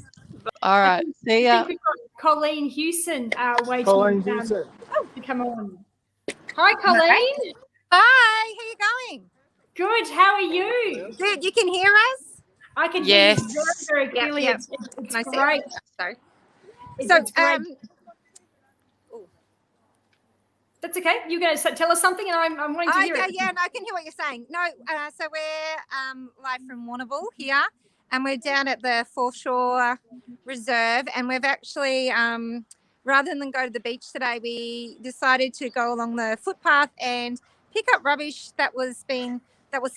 Speaker 3: All right. See ya.
Speaker 2: I think we've got Colleen Hughson waiting to come on. Hi, Colleen.
Speaker 10: Hi, how you going?
Speaker 2: Good. How are you?
Speaker 10: Good. You can hear us?
Speaker 2: I can hear
Speaker 3: Yes.
Speaker 2: you very, very clearly.
Speaker 10: Yep.
Speaker 2: It's
Speaker 10: Can I see?
Speaker 2: great.
Speaker 10: Sorry.
Speaker 2: It's great. That's okay. You're going to tell us something, and I'm wanting to hear it.
Speaker 10: Yeah, no, I can hear what you're saying. No, so we're live from Warrnambool here, and we're down at the Foreshore Reserve, and we've actually, rather than go to the beach today, we decided to go along the footpath and pick up rubbish that was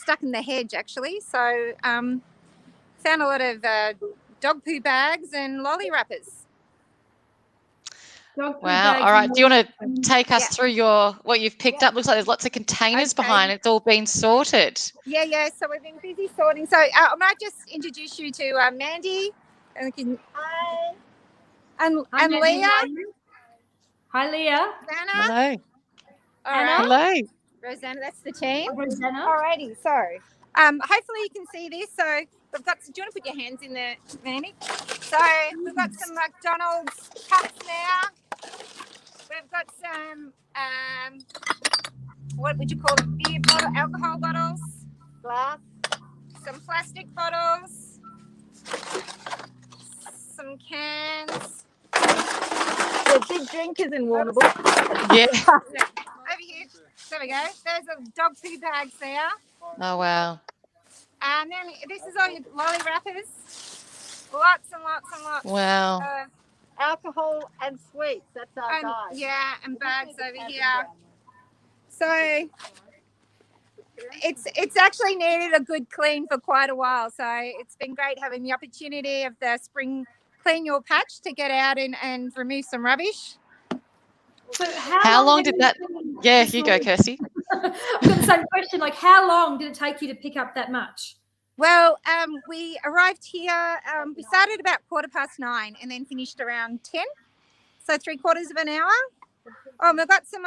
Speaker 10: stuck in the hedge, actually. So found a lot of dog poo bags and lolly wrappers.
Speaker 3: Wow. All right. Do you want to take us through what you've picked up? Looks like there's lots of containers behind. It's all been sorted.
Speaker 10: Yeah. So we've been busy sorting. So I might just introduce you to Mandy and Leah.
Speaker 2: Hi, Leah.
Speaker 10: Rosanna.
Speaker 3: Hello.
Speaker 10: All right.
Speaker 3: Hello.
Speaker 10: Rosanna, that's the team.
Speaker 2: Rosanna.
Speaker 10: Alrighty. So hopefully you can see this. So we've got. Do you want to put your hands in there, Mandy? So we've got some McDonald's cups now. We've got some, what would you call them? Beer bottle, alcohol bottles, glass, some plastic bottles, some cans.
Speaker 5: They're big drinkers in Warrnambool.
Speaker 3: Yeah.
Speaker 10: Over here. There we go. There's a dog poo bags there.
Speaker 3: Oh, wow.
Speaker 10: And then this is all your lolly wrappers. Lots and lots and lots.
Speaker 3: Wow.
Speaker 5: Alcohol and sweets. That's our guy.
Speaker 10: Yeah, and bags over here. So it's actually needed a good clean for quite a while. So it's been great having the opportunity of the spring Clean Your Patch to get out and remove some rubbish.
Speaker 2: So
Speaker 3: How long did that? Yeah, here you go, Kirsty.
Speaker 2: I've got the same question. Like, how long did it take you to pick up that much?
Speaker 10: Well, we arrived here. We started about 9:15 and then finished around 10. So 3/4 of an hour. Oh, we've got some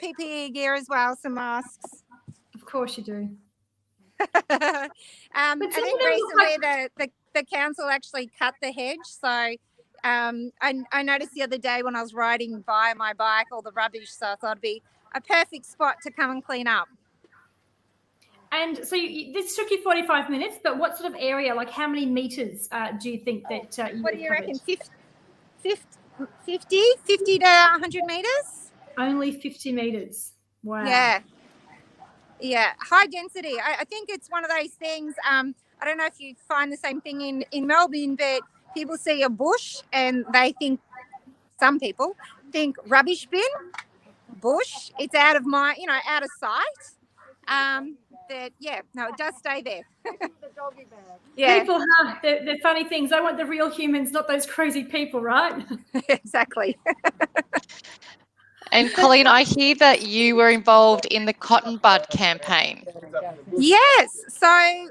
Speaker 10: PPE gear as well, some masks.
Speaker 2: Of course you do.
Speaker 10: I think recently the council actually cut the hedge. So I noticed the other day when I was riding by my bike all the rubbish, so I thought it'd be a perfect spot to come and clean up.
Speaker 2: And so this took you 45 minutes, but what sort of area, like how many meters do you think that you
Speaker 10: What do you
Speaker 2: covered?
Speaker 10: reckon, 50 to 100 meters?
Speaker 2: Only 50 meters. Wow.
Speaker 10: Yeah, high density. I think it's one of those things, I don't know if you find the same thing in Melbourne, but people see a bush and they think, some people think rubbish bin, bush, it's out of out of sight. But yeah, no, it does stay there. Yeah,
Speaker 2: People, they're funny things. I want the real humans, not those crazy people, right?
Speaker 10: exactly.
Speaker 3: And Colleen, I hear that you were involved in the cotton bud campaign.
Speaker 10: Yes. So,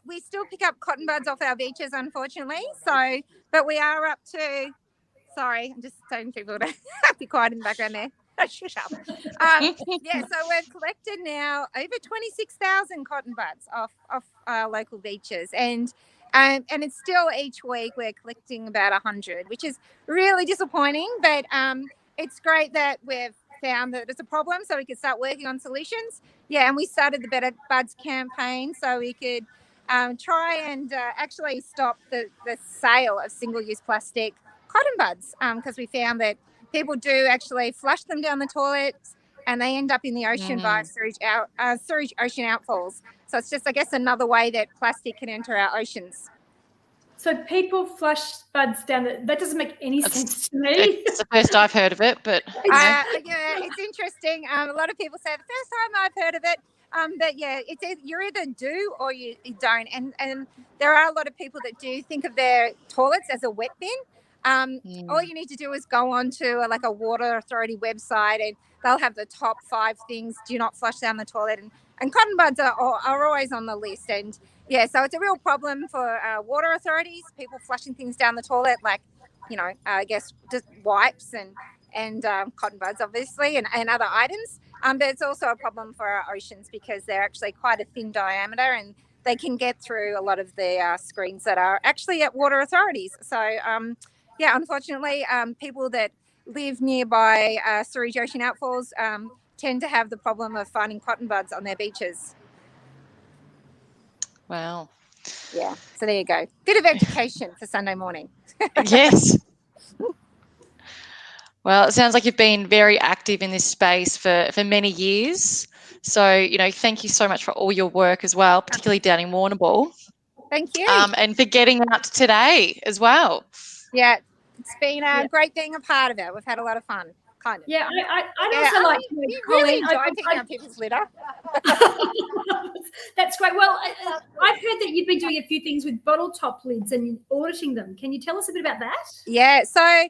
Speaker 10: we still pick up cotton buds off our beaches, unfortunately. So, but we are up to, sorry, I'm just telling people to be quiet in the background there. Shush up. So we've collected now over 26,000 cotton buds off our local beaches. And it's still each week we're collecting about 100, which is really disappointing. But it's great that we've found that it's a problem so we could start working on solutions. Yeah, and we started the Better Buds campaign so we could try and actually stop the sale of single-use plastic cotton buds because we found that people do actually flush them down the toilets and they end up in the ocean via sewage ocean outfalls. So it's just, I guess, another way that plastic can enter our oceans.
Speaker 2: So people flush buds down. That doesn't make any sense to me.
Speaker 3: It's the first I've heard of it, but
Speaker 10: yeah, it's interesting. A lot of people say the first time I've heard of it. But yeah, it's you either do or you don't. And there are a lot of people that do think of their toilets as a wet bin. All you need to do is go on to a water authority website and they'll have the top 5 things do not flush down the toilet, and cotton buds are always on the list. And yeah, so it's a real problem for water authorities, people flushing things down the toilet, like I guess just wipes and cotton buds obviously and other items, but it's also a problem for our oceans because they're actually quite a thin diameter and they can get through a lot of the screens that are actually at water authorities. So yeah, unfortunately, people that live nearby sewage ocean outfalls tend to have the problem of finding cotton buds on their beaches.
Speaker 3: wow.
Speaker 10: Yeah, so there you go. Bit of education for Sunday morning.
Speaker 3: Yes. Well, it sounds like you've been very active in this space for many years. So, thank you so much for all your work as well, particularly down in Warrnambool.
Speaker 10: Thank you.
Speaker 3: And for getting out today as well.
Speaker 10: Yeah, it's been great being a part of it. We've had a lot of fun, kind of.
Speaker 2: Yeah, I'd also like to
Speaker 10: you really enjoy picking up people's litter.
Speaker 2: That's great. Well, I've heard that you've been doing a few things with bottle top lids and auditing them. Can you tell us a bit about that? Yeah,
Speaker 10: so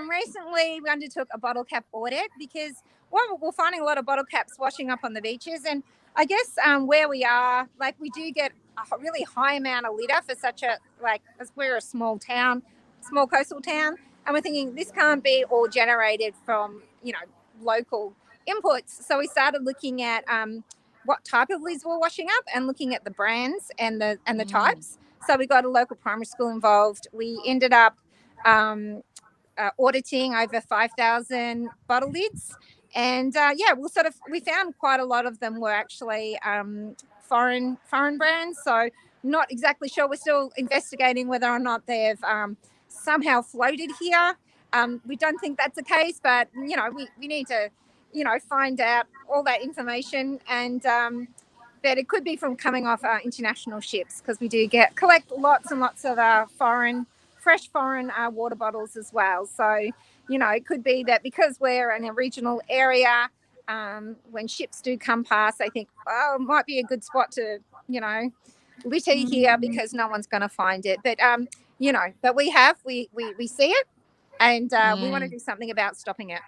Speaker 10: recently we undertook a bottle cap audit because we're finding a lot of bottle caps washing up on the beaches, and I guess where we are, we do get a really high amount of litter for such a, as we're a small coastal town, and we're thinking this can't be all generated from local inputs. So we started looking at what type of lids we're washing up and looking at the brands and the types. So we got a local primary school involved. We ended up auditing over 5,000 bottle lids, and we found quite a lot of them were actually foreign brands. So not exactly sure. We're still investigating whether or not they've somehow floated here. We don't think that's the case, but we need to find out all that information, and but it could be from coming off international ships, because we do collect lots and lots of fresh foreign water bottles as well. So it could be that because we're in a regional area, when ships do come past, they think, it might be a good spot to litter here because no one's going to find it. But but we see it, and we want to do something about stopping it.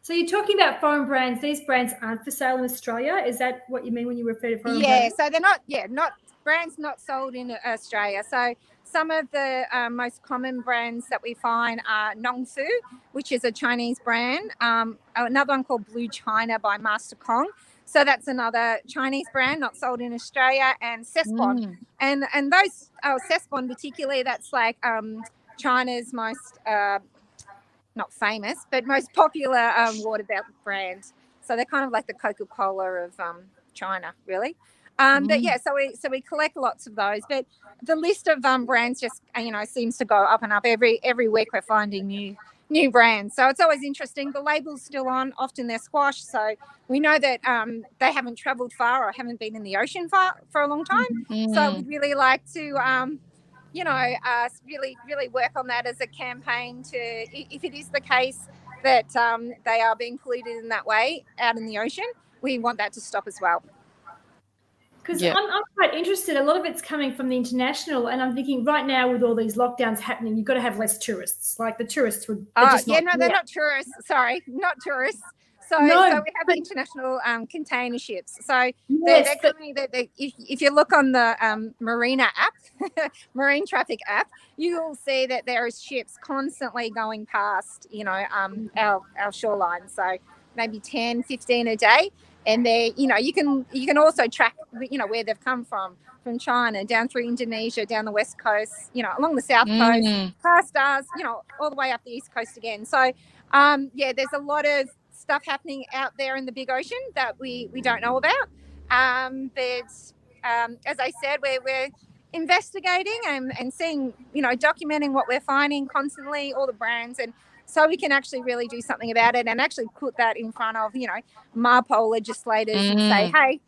Speaker 2: So you're talking about foreign brands. These brands aren't for sale in Australia. Is that what you mean when you refer to foreign
Speaker 10: Yeah,
Speaker 2: brands?
Speaker 10: so they're not brands not sold in Australia. So some of the most common brands that we find are Nongfu, which is a Chinese brand. Another one called Blue China by Master Kong. So that's another Chinese brand not sold in Australia, and Sesbon. And those Sesbon particularly, that's like China's most not famous, but most popular water brand. So they're kind of like the Coca-Cola of China, really. But yeah, so we collect lots of those. But the list of brands just seems to go up and up every week. We're finding new brands, so it's always interesting. The label's still on. Often they're squashed, so we know that they haven't travelled far or haven't been in the ocean for a long time. So we'd really like to really work on that as a campaign to, if it is the case that they are being polluted in that way out in the ocean, we want that to stop as well.
Speaker 2: Because I'm quite interested. A lot of it's coming from the international, and I'm thinking right now with all these lockdowns happening, you've got to have less tourists. Like the tourists would.
Speaker 10: They're not tourists. Sorry, not tourists. So we have international container ships. So they're coming. If you look on the Marina app, Marine Traffic app, you will see that there is ships constantly going past, our shoreline. So maybe 10, 15 a day. And they, you can also track, where they've come from China, down through Indonesia, down the west coast, along the south coast, past us, all the way up the east coast again. So, there's a lot of stuff happening out there in the big ocean that we don't know about. But as I said, we're investigating and seeing, documenting what we're finding constantly, all the brands, and so we can actually really do something about it and actually put that in front of, MARPOL legislators and say, hey,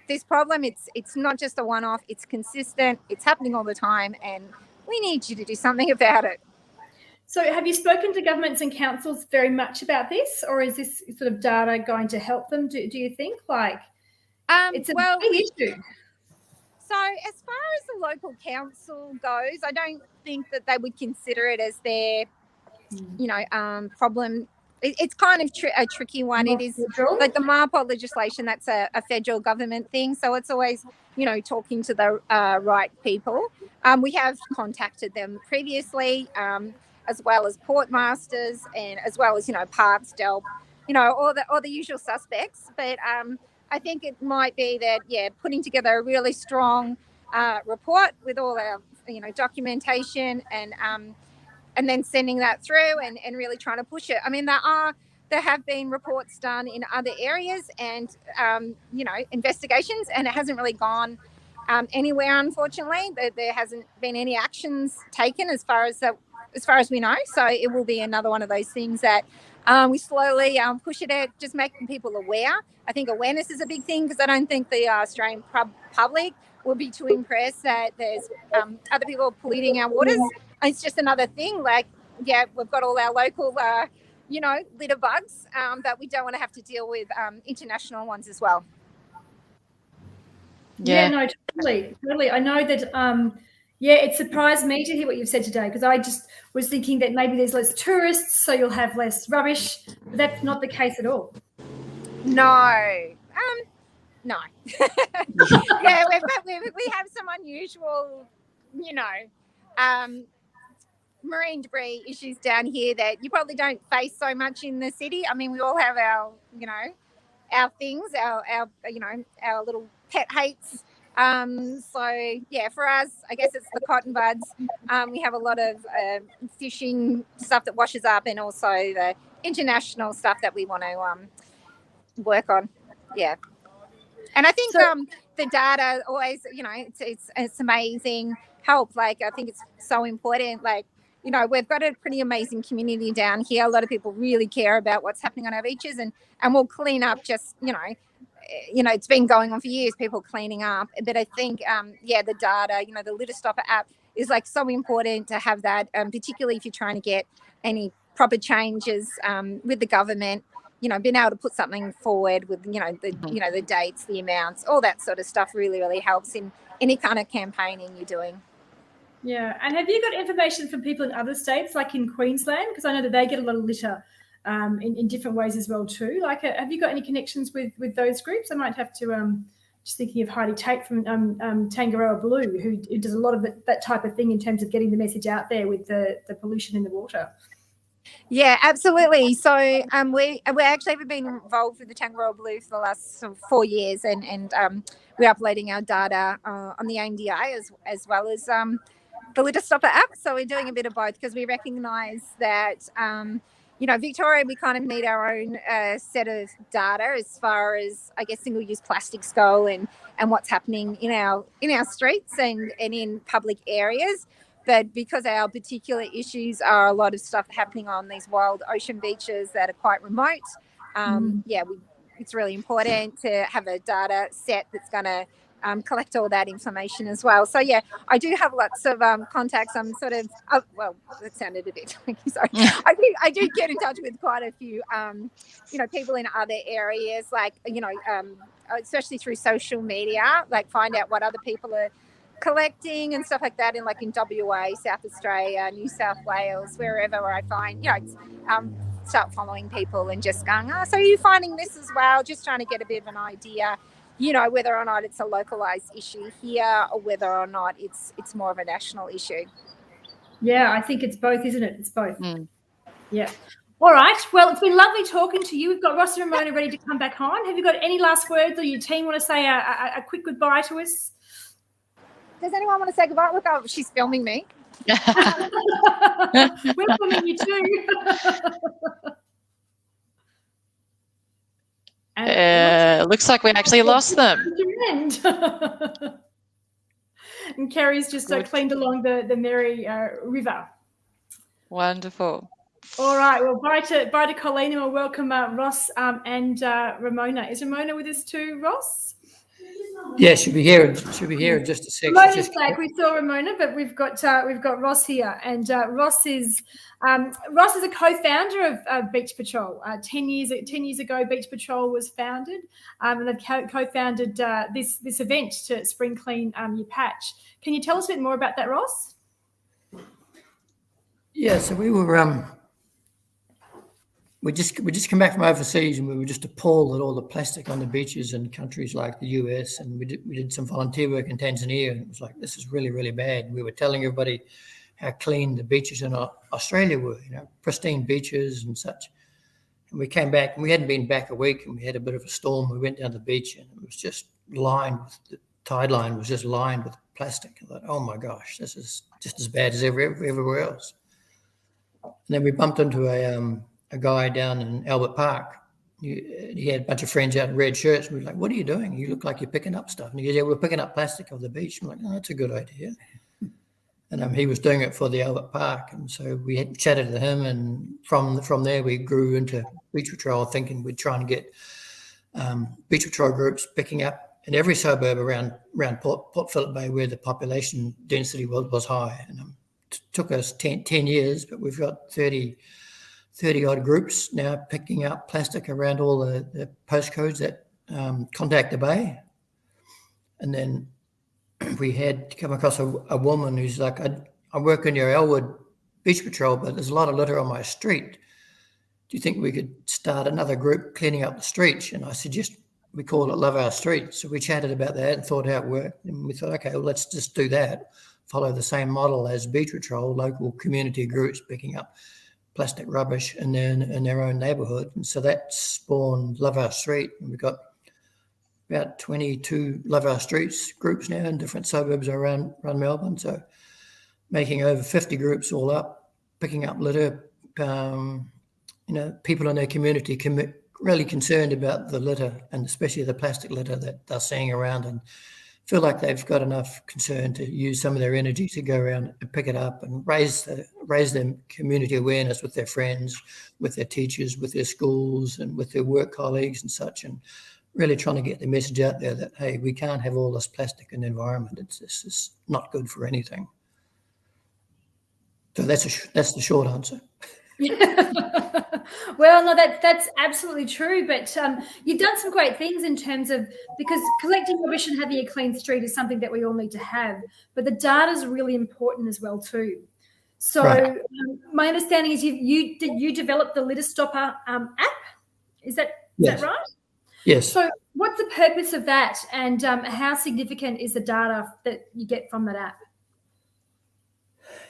Speaker 10: this problem, it's not just a one-off, it's consistent, it's happening all the time, and we need you to do something about it.
Speaker 2: So have you spoken to governments and councils very much about this, or is this sort of data going to help them, do you think? It's a big issue.
Speaker 10: So as far as the local council goes, I don't think that they would consider it as their problem. It's kind of a tricky one. It is like the MARPOL legislation, that's a federal government thing. So it's always, talking to the right people. We have contacted them previously, as well as port masters and as well as, parks, DELP, all the usual suspects. But I think it might be that, putting together a really strong report with all our, documentation and then sending that through and really trying to push it. I mean, there have been reports done in other areas and, investigations, and it hasn't really gone anywhere, unfortunately. There hasn't been any actions taken as far as we know. So it will be another one of those things that we slowly push it at, just making people aware. I think awareness is a big thing, because I don't think the Australian public will be too impressed that there's other people polluting our waters. It's just another thing. We've got all our local, litter bugs, but we don't want to have to deal with international ones as well.
Speaker 2: Yeah, no, totally. I know that, it surprised me to hear what you've said today, because I just was thinking that maybe there's less tourists, so you'll have less rubbish. But that's not the case at all.
Speaker 10: No. No. Yeah, we have some unusual, marine debris issues down here that you probably don't face so much in the city. I mean, we all have our, our things, our little pet hates. For us, I guess it's the cotton buds. We have a lot of fishing stuff that washes up, and also the international stuff that we want to work on. Yeah. And I think the data always, it's amazing help. I think it's so important. We've got a pretty amazing community down here. A lot of people really care about what's happening on our beaches, and we'll clean up just, it's been going on for years, people cleaning up. But I think, the data, the Litter Stopper app is so important to have that, particularly if you're trying to get any proper changes with the government, being able to put something forward with, the dates, the amounts, all that sort of stuff really, really helps in any kind of campaigning you're doing.
Speaker 2: Yeah. And have you got information from people in other states, like in Queensland? Because I know that they get a lot of litter in different ways as well too. Like, have you got any connections with those groups? I might have to just thinking of Heidi Tate from Tangaroa Blue, who does a lot of that type of thing in terms of getting the message out there with the pollution in the water.
Speaker 10: Yeah, absolutely. So we actually have been involved with the Tangaroa Blue for the last 4 years, and we're uploading our data on the AMDA as well as the Litter Stopper app. So we're doing a bit of both because we recognise that Victoria, we kind of need our own set of data as far as, I guess, single-use plastics go and what's happening in our streets and in public areas. But because our particular issues are a lot of stuff happening on these wild ocean beaches that are quite remote, it's really important to have a data set that's going to collect all that information as well. So, yeah, I do have lots of contacts. I'm sort of, that sounded a bit like, sorry. I do get in touch with quite a few, people in other areas, like, especially through social media, like find out what other people are collecting and stuff like that in WA, South Australia, New South Wales, wherever I find, start following people and just going, so are you finding this as well? Just trying to get a bit of an idea, whether or not it's a localized issue here or whether or not it's more of a national issue.
Speaker 2: Yeah, I think it's both, isn't it? It's both. Yeah. All right. Well, it's been lovely talking to you. We've got Ross and Ramona ready to come back on. Have you got any last words, or your team want to say a quick goodbye to us?
Speaker 10: Does anyone want to say goodbye? Look, she's filming me.
Speaker 2: We're filming you too.
Speaker 3: Looks like we actually lost them.
Speaker 2: And Kerry's just cleaned along the Merry River.
Speaker 3: Wonderful.
Speaker 2: All right. Well, bye to Colleen, and we'll welcome Ross and Ramona. Is Ramona with us too, Ross?
Speaker 11: Yeah, she'll be here in just a second.
Speaker 2: Ramona's back. We saw Ramona, but we've got Ross here, and Ross is a co-founder of Beach Patrol. 10 years ago, Beach Patrol was founded, and they've co-founded this event to spring clean your patch. Can you tell us a bit more about that, Ross?
Speaker 11: Yeah, so we were we just come back from overseas, and we were just appalled at all the plastic on the beaches in countries like the US, and we did some volunteer work in Tanzania, and it was like, this is really, really bad. We were telling everybody how clean the beaches in Australia were, pristine beaches and such. And we came back, and we hadn't been back a week, and we had a bit of a storm. We went down the beach, and it was just lined with, the tide line was just lined with plastic. I thought, oh my gosh, this is just as bad as everywhere else. And then we bumped into a guy down in Albert Park. He had a bunch of friends out in red shirts. We were like, what are you doing? You look like you're picking up stuff. And he goes, yeah, we're picking up plastic off the beach. I'm like, oh, that's a good idea. And he was doing it for the Albert Park. And so we had chatted to him. And from there, we grew into Beach Patrol, thinking we'd try and get Beach Patrol groups picking up in every suburb around Port Phillip Bay, where the population density was high. And it took us 10 years, but we've got 30 odd groups now picking up plastic around all the postcodes that contact the bay. And then we had come across a woman who's like, I work in your Elwood Beach Patrol, but there's a lot of litter on my street. Do you think we could start another group cleaning up the streets? And I suggest we call it Love Our Streets. So we chatted about that and thought how it worked. And we thought, okay, well, let's just do that. Follow the same model as Beach Patrol, local community groups picking up plastic rubbish in their own neighbourhood. And so that spawned Love Our Street. And we've got about 22 Love Our Streets groups now in different suburbs around Melbourne. So making over 50 groups all up, picking up litter. People in their community really concerned about the litter, and especially the plastic litter that they're seeing around, and feel like they've got enough concern to use some of their energy to go around and pick it up and raise their community awareness with their friends, with their teachers, with their schools, and with their work colleagues and such, and really trying to get the message out there that, hey, we can't have all this plastic in the environment. It's just not good for anything. So that's the short answer.
Speaker 2: Well, no, that's absolutely true. But you've done some great things in terms of, because collecting rubbish and having a clean street is something that we all need to have. But the data is really important as well too. So
Speaker 11: Right.
Speaker 2: my understanding is you developed the Litter Stopper app. Is that
Speaker 11: Yes.
Speaker 2: right?
Speaker 11: Yes.
Speaker 2: So what's the purpose of that, and how significant is the data that you get from that app?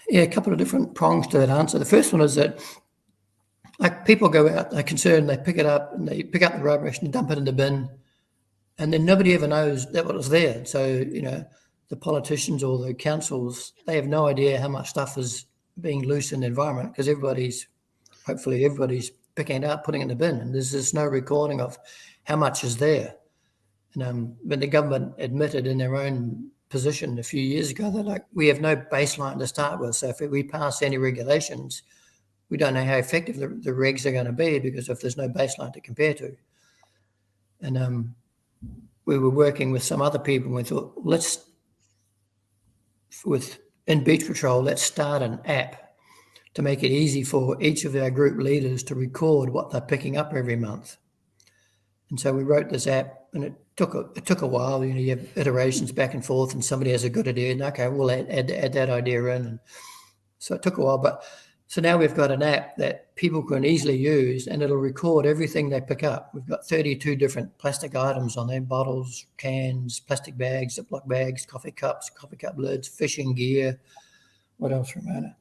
Speaker 11: Yeah, a couple of different prongs to that answer. The first one is that, like, people go out, they're concerned, they pick it up, and they pick up the rubbish and dump it in the bin, and then nobody ever knows that what was there. So, you know, the politicians or the councils, they have no idea how much stuff is being loose in the environment, because hopefully everybody's picking it up, putting it in the bin, and there's just no recording of how much is there. And when the government admitted in their own position a few years ago, they're like, we have no baseline to start with. So if we pass any regulations, we don't know how effective the regs are going to be, because if there's no baseline to compare to. And we were working with some other people, and we thought, in BeachPatrol, let's start an app to make it easy for each of our group leaders to record what they're picking up every month. And so we wrote this app, and it took a while. You know, you have iterations back and forth, and somebody has a good idea, and okay, we'll add that idea in. And so it took a while, but so now we've got an app that people can easily use, and it'll record everything they pick up. We've got 32 different plastic items on there: bottles, cans, plastic bags, Ziploc bags, coffee cups, coffee cup lids, fishing gear. What else, Ramona?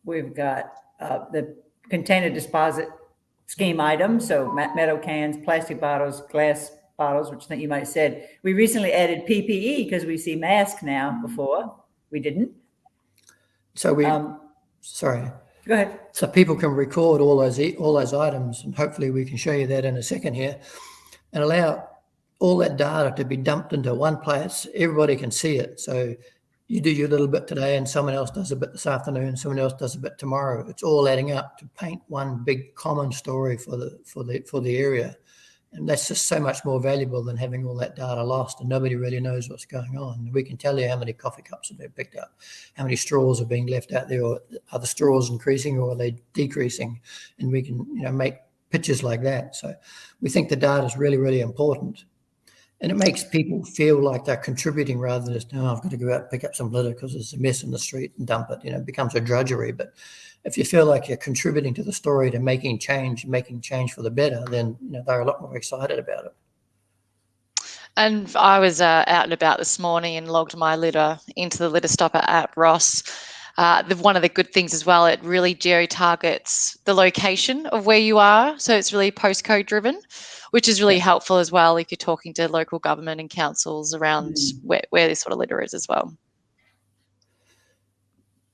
Speaker 12: We've got the container disposite scheme items, so metal cans, plastic bottles, glass bottles, which I think you might have said. We recently added PPE because we see masks now. Before we didn't.
Speaker 11: So sorry.
Speaker 12: Go ahead.
Speaker 11: So people can record all those items, and hopefully we can show you that in a second here, and allow all that data to be dumped into one place. Everybody can see it. So you do your little bit today, and someone else does a bit this afternoon, someone else does a bit tomorrow. It's all adding up to paint one big common story for the area. And that's just so much more valuable than having all that data lost and nobody really knows what's going on. We can tell you how many coffee cups have been picked up, how many straws are being left out there, or are the straws increasing or are they decreasing? And we can, make pictures like that. So we think the data is really, really important. And it makes people feel like they're contributing rather than just, I've got to go out and pick up some litter because there's a mess in the street and dump it. It becomes a drudgery. But if you feel like you're contributing to the story, to making change for the better, then they're a lot more excited about it.
Speaker 3: And I was out and about this morning and logged my litter into the Litter Stopper app, Ross. One of the good things as well, it really geo-targets the location of where you are. So it's really postcode driven, which is really helpful as well if you're talking to local government and councils around where this sort of litter is as well.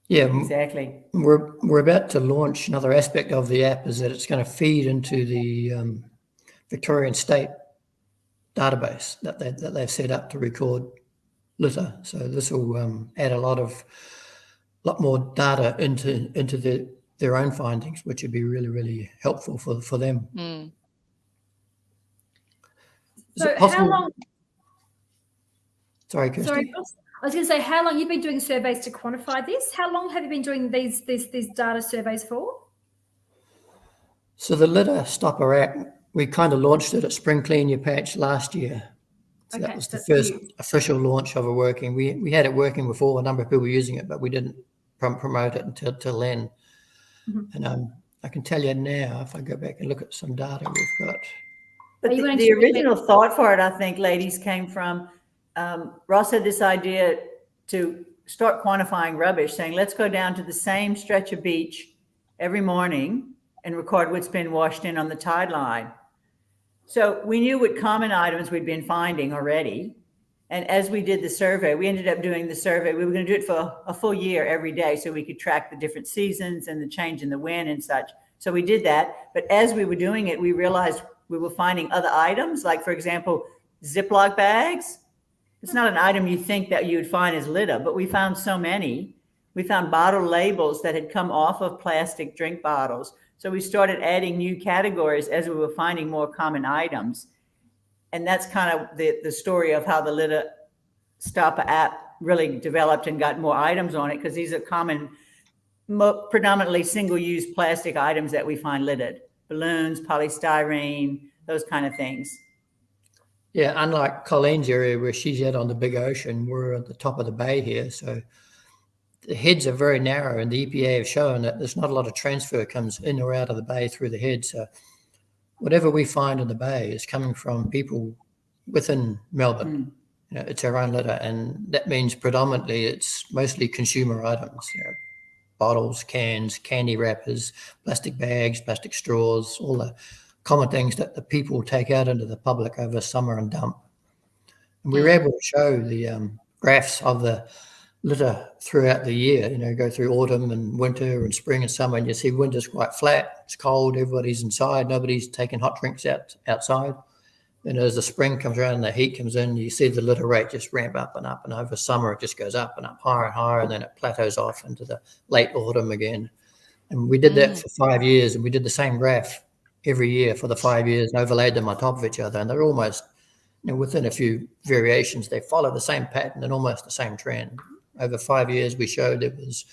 Speaker 12: Yeah, exactly.
Speaker 11: We're about to launch another aspect of the app, is that it's going to feed into the Victorian State database that they've set up to record litter. So this will add a lot more data into their own findings, which would be really, really helpful for them.
Speaker 3: Mm.
Speaker 2: So how long?
Speaker 11: Sorry, Kirsty.
Speaker 2: Sorry, I was going to say, how long you've been doing surveys to quantify this? How long have you been doing these data surveys for?
Speaker 11: So the Litter Stopper app, we kind of launched it at Spring Clean Your Patch last year. So that was the first official launch of it working. We had it working before, a number of people were using it, but we didn't promote it until then. Mm-hmm. And I can tell you now, if I go back and look at some data we've got.
Speaker 12: But the original thought for it, I think, ladies, came from Ross had this idea to start quantifying rubbish, saying, let's go down to the same stretch of beach every morning and record what's been washed in on the tide line. So we knew what common items we'd been finding already. And as we did the survey, we ended up doing the survey. We were going to do it for a full year every day so we could track the different seasons and the change in the wind and such. So we did that. But as we were doing it, we realized we were finding other items, like, for example, Ziploc bags. It's not an item you think that you would find as litter, but we found so many. We found bottle labels that had come off of plastic drink bottles. So we started adding new categories as we were finding more common items. And that's kind of the story of how the Litter Stopper app really developed and got more items on it, because these are common, predominantly single-use plastic items that we find littered. Balloons, polystyrene, those kind of things.
Speaker 11: Yeah, unlike Colleen's area where she's out on the big ocean, we're at the top of the bay here. So the heads are very narrow, and the EPA have shown that there's not a lot of transfer comes in or out of the bay through the head. So whatever we find in the bay is coming from people within Melbourne. You know, it's our own litter, and that means predominantly it's mostly consumer items. You know, bottles, cans, candy wrappers, plastic bags, plastic straws, all the common things that the people take out into the public over summer and dump. And we were able to show the graphs of the litter throughout the year, you know, go through autumn and winter and spring and summer, and you see winter's quite flat, it's cold, everybody's inside, nobody's taking hot drinks outside. And as the spring comes around and the heat comes in, you see the litter rate just ramp up, and over summer it just goes up and up, higher and higher, and then it plateaus off into the late autumn again. And we did that for 5 years, and we did the same graph every year for the 5 years and overlaid them on top of each other, and they're almost, you know, within a few variations, they follow the same pattern and almost the same trend. Over 5 years, we showed there was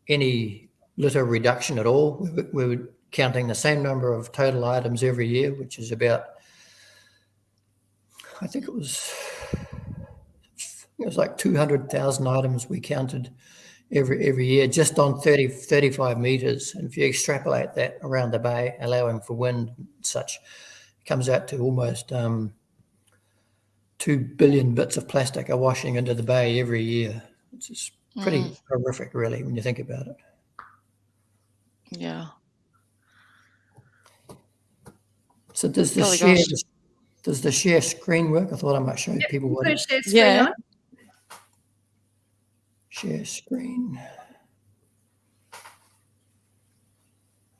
Speaker 11: any litter reduction at all. We were counting the same number of total items every year, which is about, I think it was like 200,000 items we counted every year, just on 35 meters. And if you extrapolate that around the bay, allowing for wind and such, it comes out to almost 2 billion bits of plastic are washing into the bay every year. It's just pretty horrific, really, when you think about it.
Speaker 3: Yeah.
Speaker 11: So does the share screen work? I thought I might show people what it is.
Speaker 2: Share screen on.
Speaker 11: Share screen.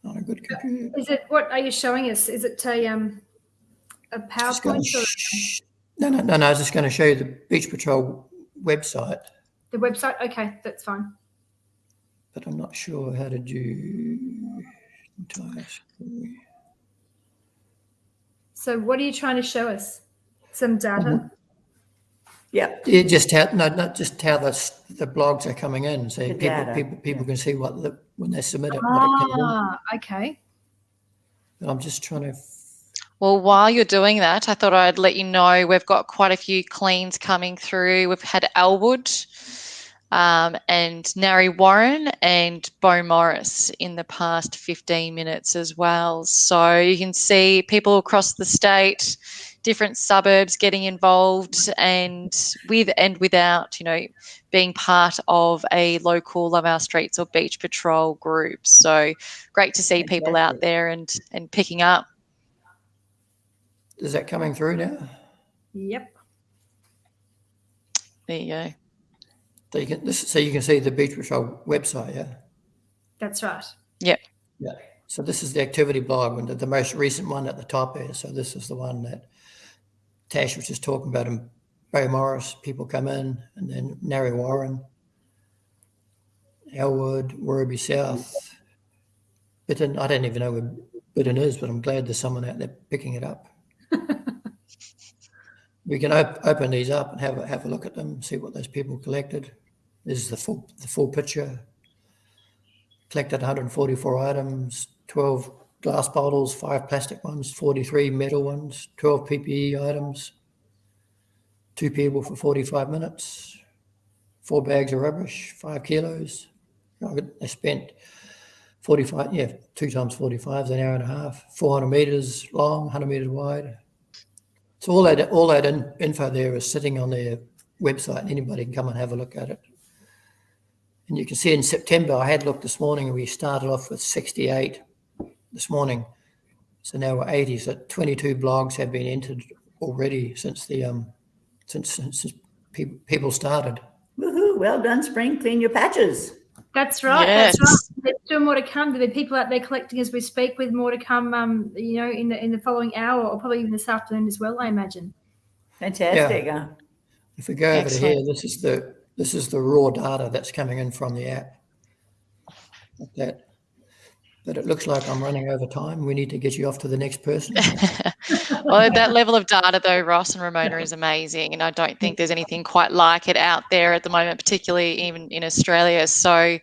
Speaker 11: Not a good computer.
Speaker 2: Is it, what are you showing us? Is it a PowerPoint?
Speaker 11: No. I was just going to show you the Beach Patrol website.
Speaker 2: The website? Okay, that's fine.
Speaker 11: But I'm not sure how to do entire screen.
Speaker 2: So what are you trying to show us? Some data?
Speaker 12: Yeah,
Speaker 11: just how not just how the blogs are coming in. So people can see when they submit it. What it can do.
Speaker 2: Okay.
Speaker 11: But I'm just trying to.
Speaker 3: Well, while you're doing that, I thought I'd let you know we've got quite a few cleans coming through. We've had Elwood and Narry Warren and Bo Morris in the past 15 minutes as well. So you can see people across the state, different suburbs getting involved, and with and without, you know, being part of a local Love Our Streets or Beach Patrol group. So great to see people out there and picking up.
Speaker 11: Is that coming through now?
Speaker 2: Yep.
Speaker 3: There you go.
Speaker 11: So you can see the Beach Patrol website, yeah?
Speaker 2: That's right.
Speaker 3: Yep.
Speaker 11: Yeah. So this is the activity blog, the most recent one at the top here. So this is the one that Tash was just talking about. And Bo Morris, people come in, and then Narry Warren, Elwood, Werribee South, Bitten. I don't even know where Bitten is, but I'm glad there's someone out there picking it up. We can open these up and have a look at them, see what those people collected. This is the full picture. Collected 144 items, 12 glass bottles, 5 plastic ones, 43 metal ones, 12 PPE items, 2 people for 45 minutes, 4 bags of rubbish, 5 kilos. They spent 45, 2 times 45 is an hour and a half, 400 meters long, 100 meters wide. So all that info there is sitting on their website, and anybody can come and have a look at it. And you can see in September, I had looked this morning, and we started off with 68 this morning. So now we're 80. So 22 blogs have been entered already since people started.
Speaker 12: Woohoo! Well done, Spring. Clean your patches.
Speaker 2: That's right.
Speaker 3: Yes.
Speaker 2: That's right. There's still more to come. There are people out there collecting as we speak, with more to come. In the following hour, or probably even this afternoon as well, I imagine.
Speaker 12: Fantastic.
Speaker 11: Yeah. If we go over to here, this is the raw data that's coming in from the app. Like that. But it looks like I'm running over time. We need to get you off to the next person.
Speaker 3: Well, that level of data, though, Ross and Ramona, is amazing. And I don't think there's anything quite like it out there at the moment, particularly even in Australia. So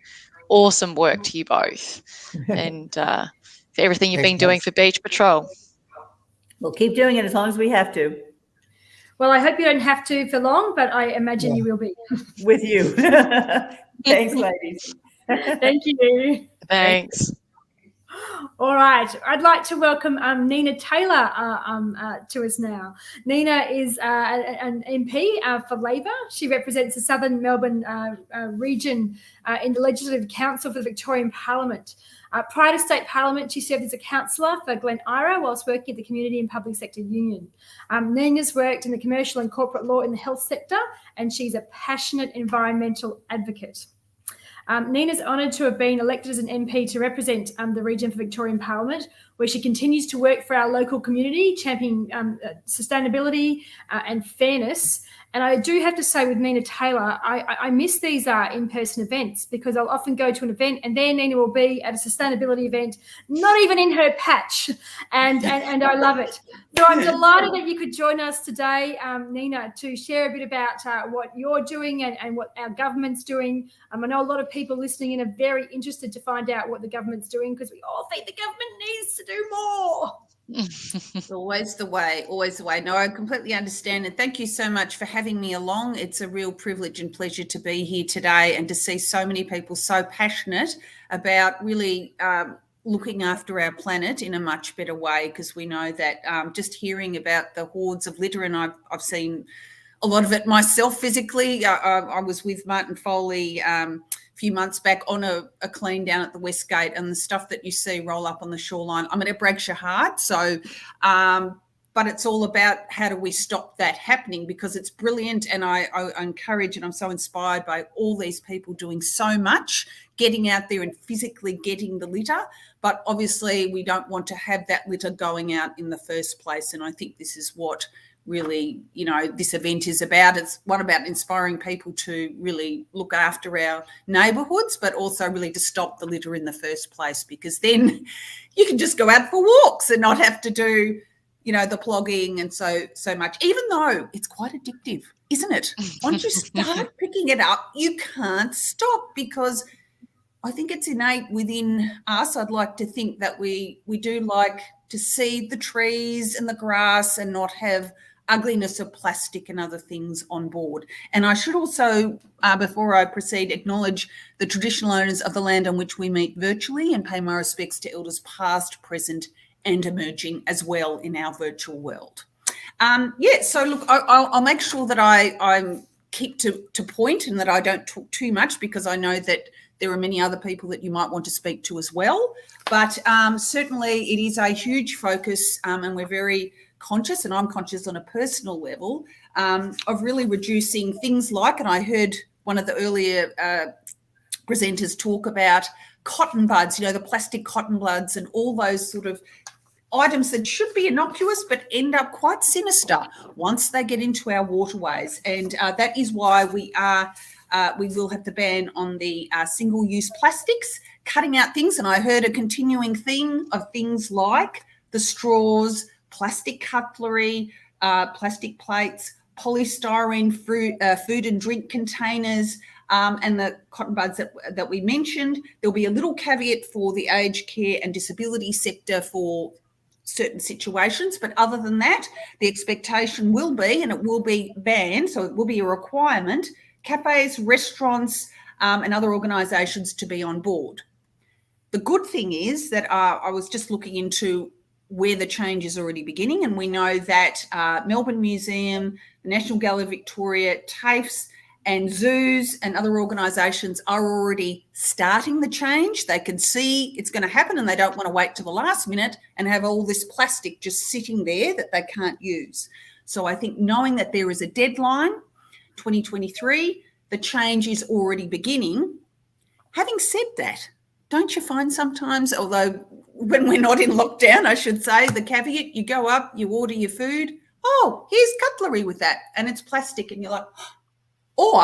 Speaker 3: awesome work to you both. And for everything you've been doing for Beach Patrol.
Speaker 12: We'll keep doing it as long as we have to.
Speaker 2: Well, I hope you don't have to for long, but I imagine you will be.
Speaker 12: With you. Thanks, ladies.
Speaker 2: Thank you.
Speaker 3: Thanks.
Speaker 2: All right, I'd like to welcome Nina Taylor to us now. Nina is an MP for Labor. She represents the Southern Melbourne region in the Legislative Council for the Victorian Parliament. Prior to State Parliament, she served as a councillor for Glen Ira whilst working at the Community and Public Sector Union. Nina's worked in the commercial and corporate law in the health sector, and she's a passionate environmental advocate. Nina's honoured to have been elected as an MP to represent the region for Victorian Parliament, where she continues to work for our local community, championing sustainability and fairness. And I do have to say with Nina Taylor, I miss these in-person events because I'll often go to an event and there Nina will be at a sustainability event, not even in her patch, and I love it. So I'm delighted that you could join us today, Nina, to share a bit about what you're doing and what our government's doing. I know a lot of people listening in are very interested to find out what the government's doing because we all think the government needs to do more.
Speaker 13: It's always the way, always the way. No, I completely understand. And thank you so much for having me along. It's a real privilege and pleasure to be here today and to see so many people so passionate about really looking after our planet in a much better way, because we know that just hearing about the hordes of litter, and I've seen a lot of it myself physically. I was with Martin Foley a few months back on a clean down at the West Gate, and the stuff that you see roll up on the shoreline, I mean, it breaks your heart. So, but it's all about how do we stop that happening, because it's brilliant. And I encourage, and I'm so inspired by all these people doing so much, getting out there and physically getting the litter. But obviously we don't want to have that litter going out in the first place. And I think this is what really, you know, this event is about. It's one about inspiring people to really look after our neighbourhoods, but also really to stop the litter in the first place, because then you can just go out for walks and not have to do, you know, the plogging and so much, even though it's quite addictive, isn't it? Once you start picking it up, you can't stop, because I think it's innate within us. I'd like to think that we do like to see the trees and the grass and not have ugliness of plastic and other things on board. And I should also, before I proceed, acknowledge the traditional owners of the land on which we meet virtually and pay my respects to elders past, present and emerging as well in our virtual world. So look, I'll make sure that I keep to point and that I don't talk too much, because I know that there are many other people that you might want to speak to as well. But certainly it is a huge focus, and we're very conscious, and I'm conscious on a personal level, of really reducing things like, and I heard one of the earlier presenters talk about cotton buds, you know, the plastic cotton buds and all those sort of items that should be innocuous but end up quite sinister once they get into our waterways. And that is why we will have the ban on the single-use plastics, cutting out things. And I heard a continuing theme of things like the straws, plastic cutlery, plastic plates, polystyrene food and drink containers, and the cotton buds that we mentioned. There'll be a little caveat for the aged care and disability sector for certain situations, but other than that, the expectation will be, and it will be banned, so it will be a requirement, cafes, restaurants, and other organisations to be on board. The good thing is that I was just looking into where the change is already beginning, and we know that Melbourne Museum, the National Gallery of Victoria, TAFEs and zoos and other organisations are already starting the change. They can see it's going to happen and they don't want to wait till the last minute and have all this plastic just sitting there that they can't use. So I think knowing that there is a deadline, 2023, the change is already beginning. Having said that, don't you find sometimes, although when we're not in lockdown, I should say, the caveat, you go up, you order your food, oh, here's cutlery with that, and it's plastic, and you're like, or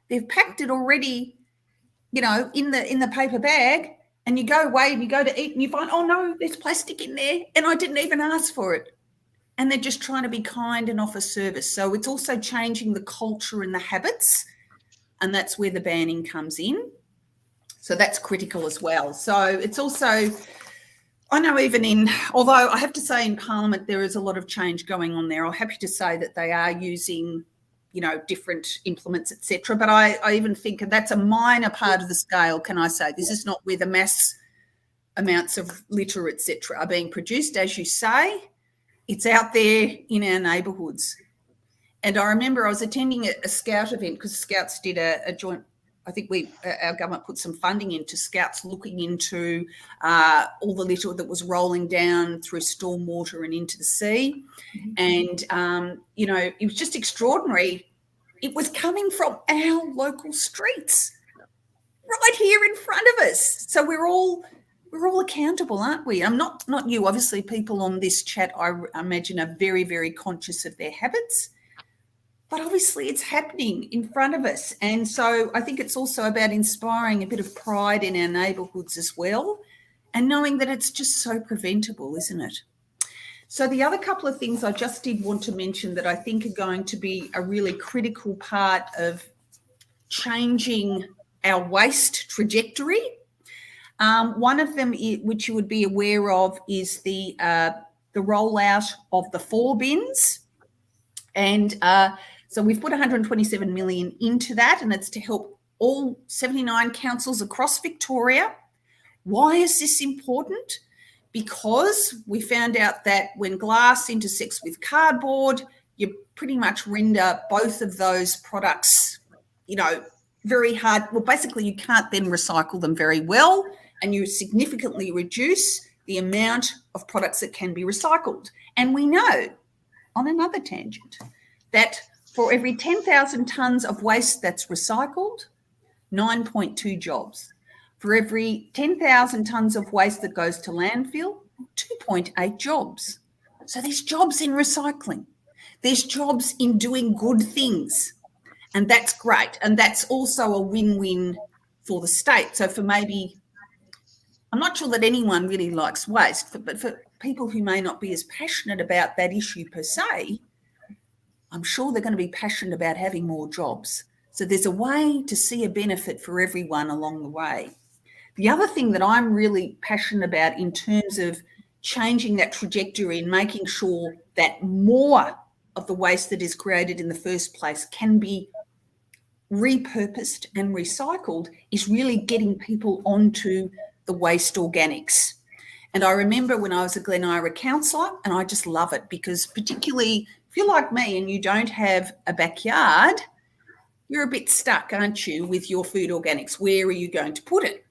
Speaker 13: they've packed it already, you know, in the paper bag, and you go away and you go to eat and you find, oh no, there's plastic in there and I didn't even ask for it. And they're just trying to be kind and offer service. So it's also changing the culture and the habits, and that's where the banning comes in. So that's critical as well. So it's also, I know even although I have to say in Parliament there is a lot of change going on there. I'm happy to say that they are using, different implements, etc. But I even think that's a minor part of the scale, can I say. This is not where the mass amounts of litter, etc. are being produced. As you say, it's out there in our neighbourhoods. And I remember I was attending a Scout event because Scouts did a joint, I think our government put some funding into Scouts looking into all the litter that was rolling down through stormwater and into the sea. And, it was just extraordinary. It was coming from our local streets right here in front of us. So we're all accountable, aren't we? I'm not you. Obviously, people on this chat, I imagine, are very, very conscious of their habits. But obviously it's happening in front of us. And so I think it's also about inspiring a bit of pride in our neighbourhoods as well, and knowing that it's just so preventable, isn't it? So the other couple of things I just did want to mention that I think are going to be a really critical part of changing our waste trajectory. One of them, which you would be aware of, is the rollout of the 4 bins. And so we've put 127 million into that, and it's to help all 79 councils across Victoria. Why is this important? Because we found out that when glass intersects with cardboard, you pretty much render both of those products, very hard. Well, basically you can't then recycle them very well, and you significantly reduce the amount of products that can be recycled. And we know, on another tangent, that for every 10,000 tonnes of waste that's recycled, 9.2 jobs. For every 10,000 tonnes of waste that goes to landfill, 2.8 jobs. So there's jobs in recycling. There's jobs in doing good things. And that's great. And that's also a win-win for the state. So I'm not sure that anyone really likes waste, but for people who may not be as passionate about that issue per se, I'm sure they're going to be passionate about having more jobs. So there's a way to see a benefit for everyone along the way. The other thing that I'm really passionate about in terms of changing that trajectory and making sure that more of the waste that is created in the first place can be repurposed and recycled is really getting people onto the waste organics. And I remember when I was a Glen Ira councillor, and I just love it because particularly if you're like me and you don't have a backyard, you're a bit stuck, aren't you, with your food organics? Where are you going to put it?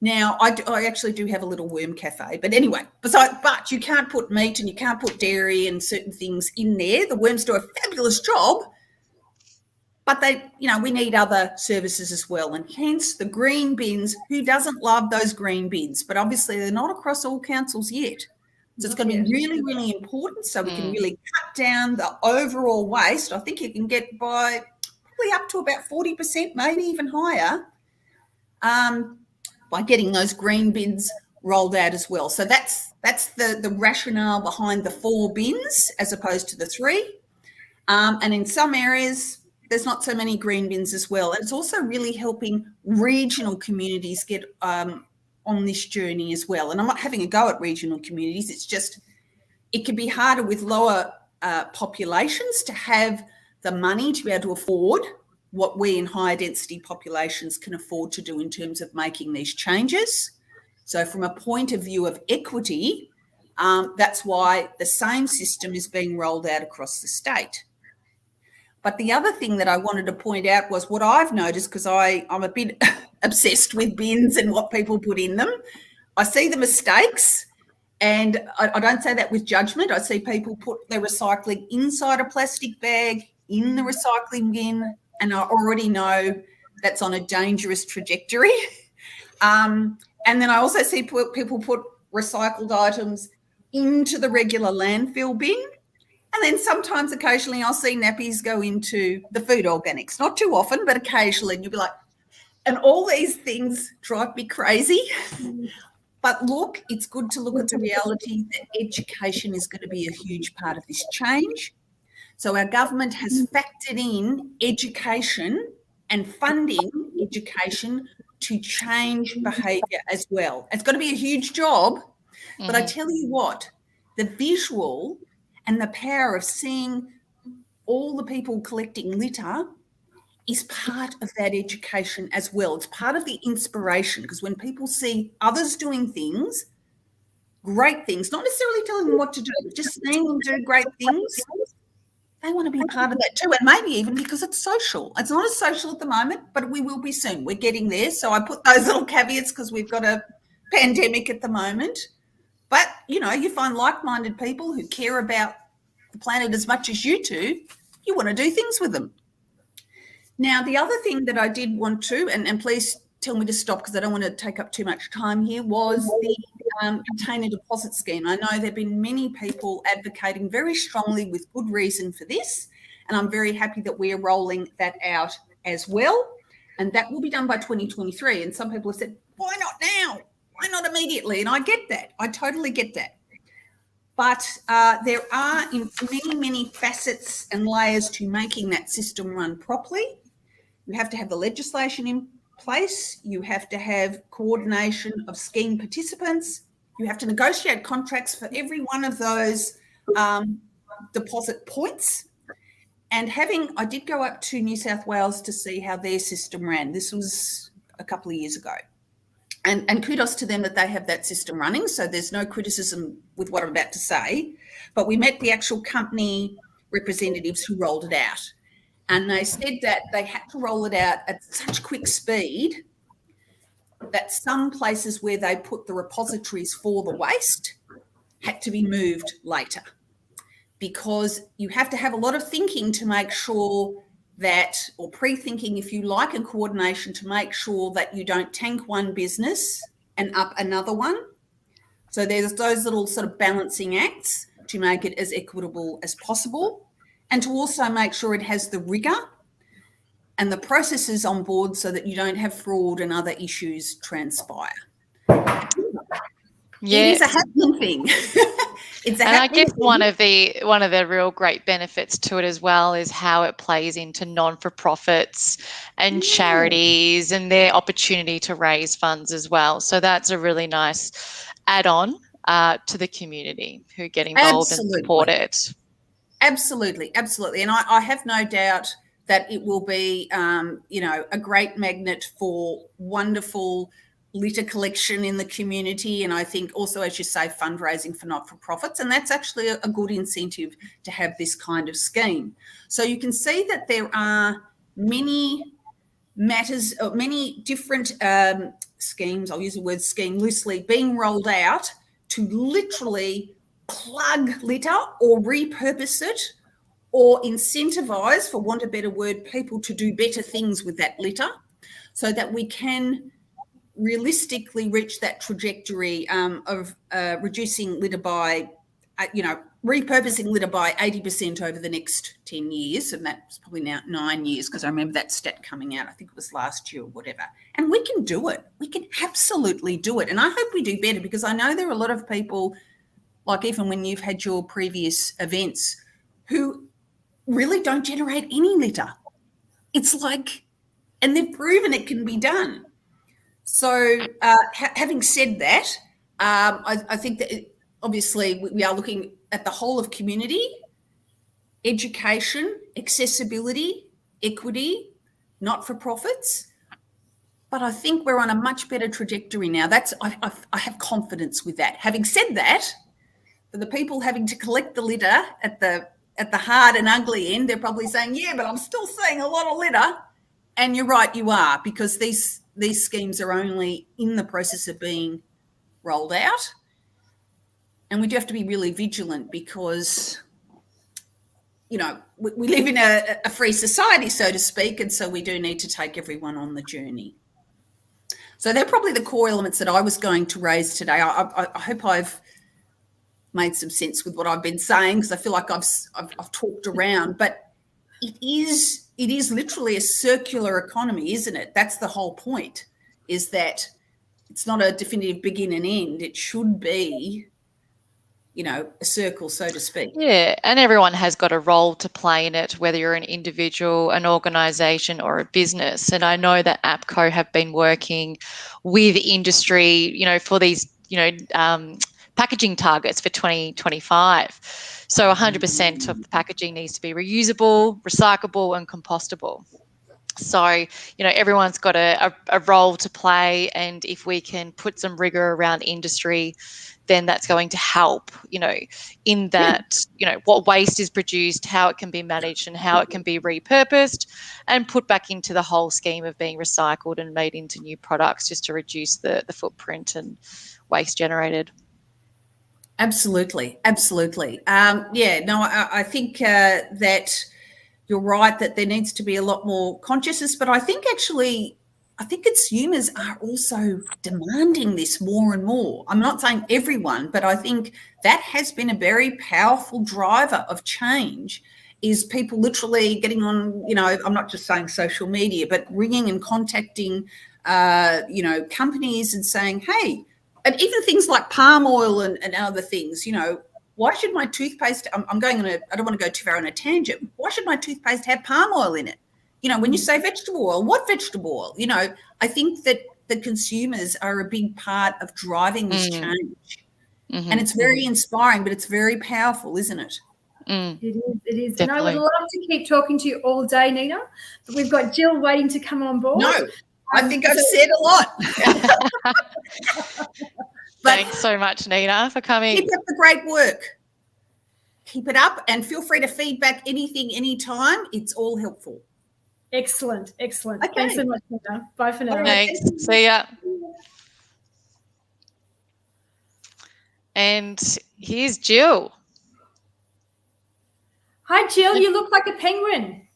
Speaker 13: Now, I actually do have a little worm cafe, but anyway, but you can't put meat and you can't put dairy and certain things in there. The worms do a fabulous job, but we need other services as well. And hence the green bins. Who doesn't love those green bins? But obviously they're not across all councils yet. So it's going to be really, really important so we can really cut down the overall waste. I think you can get by probably up to about 40%, maybe even higher, by getting those green bins rolled out as well. So that's the rationale behind the 4 bins as opposed to the 3. And in some areas, there's not so many green bins as well. And it's also really helping regional communities get on this journey as well. And I'm not having a go at regional communities. It's just it can be harder with lower populations to have the money to be able to afford what we in higher density populations can afford to do in terms of making these changes. So from a point of view of equity, that's why the same system is being rolled out across the state. But the other thing that I wanted to point out was what I've noticed, because I'm a bit obsessed with bins and what people put in them. I see the mistakes, and I don't say that with judgment. I see people put their recycling inside a plastic bag, in the recycling bin, and I already know that's on a dangerous trajectory. And then I also see people put recycled items into the regular landfill bin. And then sometimes, occasionally, I'll see nappies go into the food organics. Not too often, but occasionally. And you'll be like, and all these things drive me crazy. But look, it's good to look at the reality that education is going to be a huge part of this change. So our government has factored in education and funding education to change behaviour as well. It's going to be a huge job, But I tell you what, the visual and the power of seeing all the people collecting litter is part of that education as well. It's part of the inspiration, because when people see others doing things, great things, not necessarily telling them what to do, but just seeing them do great things, they want to be part of that too. And maybe even because it's social. It's not as social at the moment, but we will be soon. We're getting there. So I put those little caveats because we've got a pandemic at the moment. But, you know, you find like-minded people who care about the planet as much as you do, you want to do things with them. Now, the other thing that I did want to, and please tell me to stop because I don't want to take up too much time here, was the container deposit scheme. I know there have been many people advocating very strongly with good reason for this, and I'm very happy that we are rolling that out as well. And that will be done by 2023. And some people have said, why not now? Why not immediately? And I get that. I totally get that. But there are many, many facets and layers to making that system run properly. You have to have the legislation in place. You have to have coordination of scheme participants. You have to negotiate contracts for every one of those deposit points. And I did go up to New South Wales to see how their system ran. This was a couple of years ago. And kudos to them that they have that system running. So there's no criticism with what I'm about to say. But we met the actual company representatives who rolled it out. And they said that they had to roll it out at such quick speed that some places where they put the repositories for the waste had to be moved later, because you have to have a lot of thinking to make sure that, or pre-thinking if you like, and coordination to make sure that you don't tank one business and up another one. So there's those little sort of balancing acts to make it as equitable as possible, and to also make sure it has the rigour and the processes on board so that you don't have fraud and other issues transpire. Yeah. It is a happening thing. It's a
Speaker 3: and I guess
Speaker 13: thing.
Speaker 3: one of the real great benefits to it as well is how it plays into non-for-profits and charities and their opportunity to raise funds as well. So that's a really nice add-on to the community who get involved and support it.
Speaker 13: Absolutely. And I have no doubt that it will be, a great magnet for wonderful litter collection in the community. And I think also, as you say, fundraising for not-for-profits. And that's actually a good incentive to have this kind of scheme. So you can see that there are many matters, many different schemes, I'll use the word scheme loosely, being rolled out to literally plug litter or repurpose it or incentivise, for want of a better word, people to do better things with that litter so that we can realistically reach that trajectory of reducing litter by, repurposing litter by 80% over the next 10 years. And that's probably now 9 years, because I remember that stat coming out, I think it was last year or whatever. And we can do it. We can absolutely do it. And I hope we do better, because I know there are a lot of people, like even when you've had your previous events, who really don't generate any litter. It's like, and they've proven it can be done. So having said that, I think that obviously we are looking at the whole of community, education, accessibility, equity, not-for-profits. But I think we're on a much better trajectory now. I have confidence with that. Having said that, for the people having to collect the litter at the hard and ugly end, they're probably saying, yeah, but I'm still seeing a lot of litter. And you're right, you are, because these schemes are only in the process of being rolled out. And we do have to be really vigilant because, we live in a free society, so to speak, and so we do need to take everyone on the journey. So they're probably the core elements that I was going to raise today. I hope I've made some sense with what I've been saying, because I feel like I've talked around, but it is literally a circular economy, isn't it? That's the whole point, is that it's not a definitive begin and end. It should be, a circle, so to speak.
Speaker 3: Yeah, and everyone has got a role to play in it, whether you're an individual, an organisation or a business. And I know that APCO have been working with industry, for these, packaging targets for 2025. So 100% of the packaging needs to be reusable, recyclable and compostable. So, you know, everyone's got a role to play, and if we can put some rigor around industry, then that's going to help, you know, in that, you know, what waste is produced, how it can be managed and how it can be repurposed and put back into the whole scheme of being recycled and made into new products, just to reduce the footprint and waste generated.
Speaker 13: Absolutely. I think that you're right that there needs to be a lot more consciousness, but I think consumers are also demanding this more and more. I'm not saying everyone, but I think that has been a very powerful driver of change, is people literally getting on, you know, I'm not just saying social media, but ringing and contacting, you know, companies and saying, hey, and even things like palm oil and other things, you know, why should my toothpaste, I don't want to go too far on a tangent. Why should my toothpaste have palm oil in it? You know, when you say vegetable oil, what vegetable oil? You know, I think that the consumers are a big part of driving this change. And it's very inspiring, but it's very powerful, isn't it?
Speaker 2: It is.
Speaker 3: Definitely.
Speaker 2: And I would love to keep talking to you all day, Nina, but we've got Jill waiting to come on board.
Speaker 13: No, I think I've said a lot.
Speaker 3: Thanks so much, Nina, for coming.
Speaker 13: Keep up the great work. Keep it up, and feel free to feedback anything, anytime. It's all helpful.
Speaker 2: Excellent.
Speaker 13: Okay.
Speaker 2: Thanks so much, Nina. Bye for now.
Speaker 3: Thanks. See ya. And here's Jill.
Speaker 2: Hi, Jill. You look like a penguin.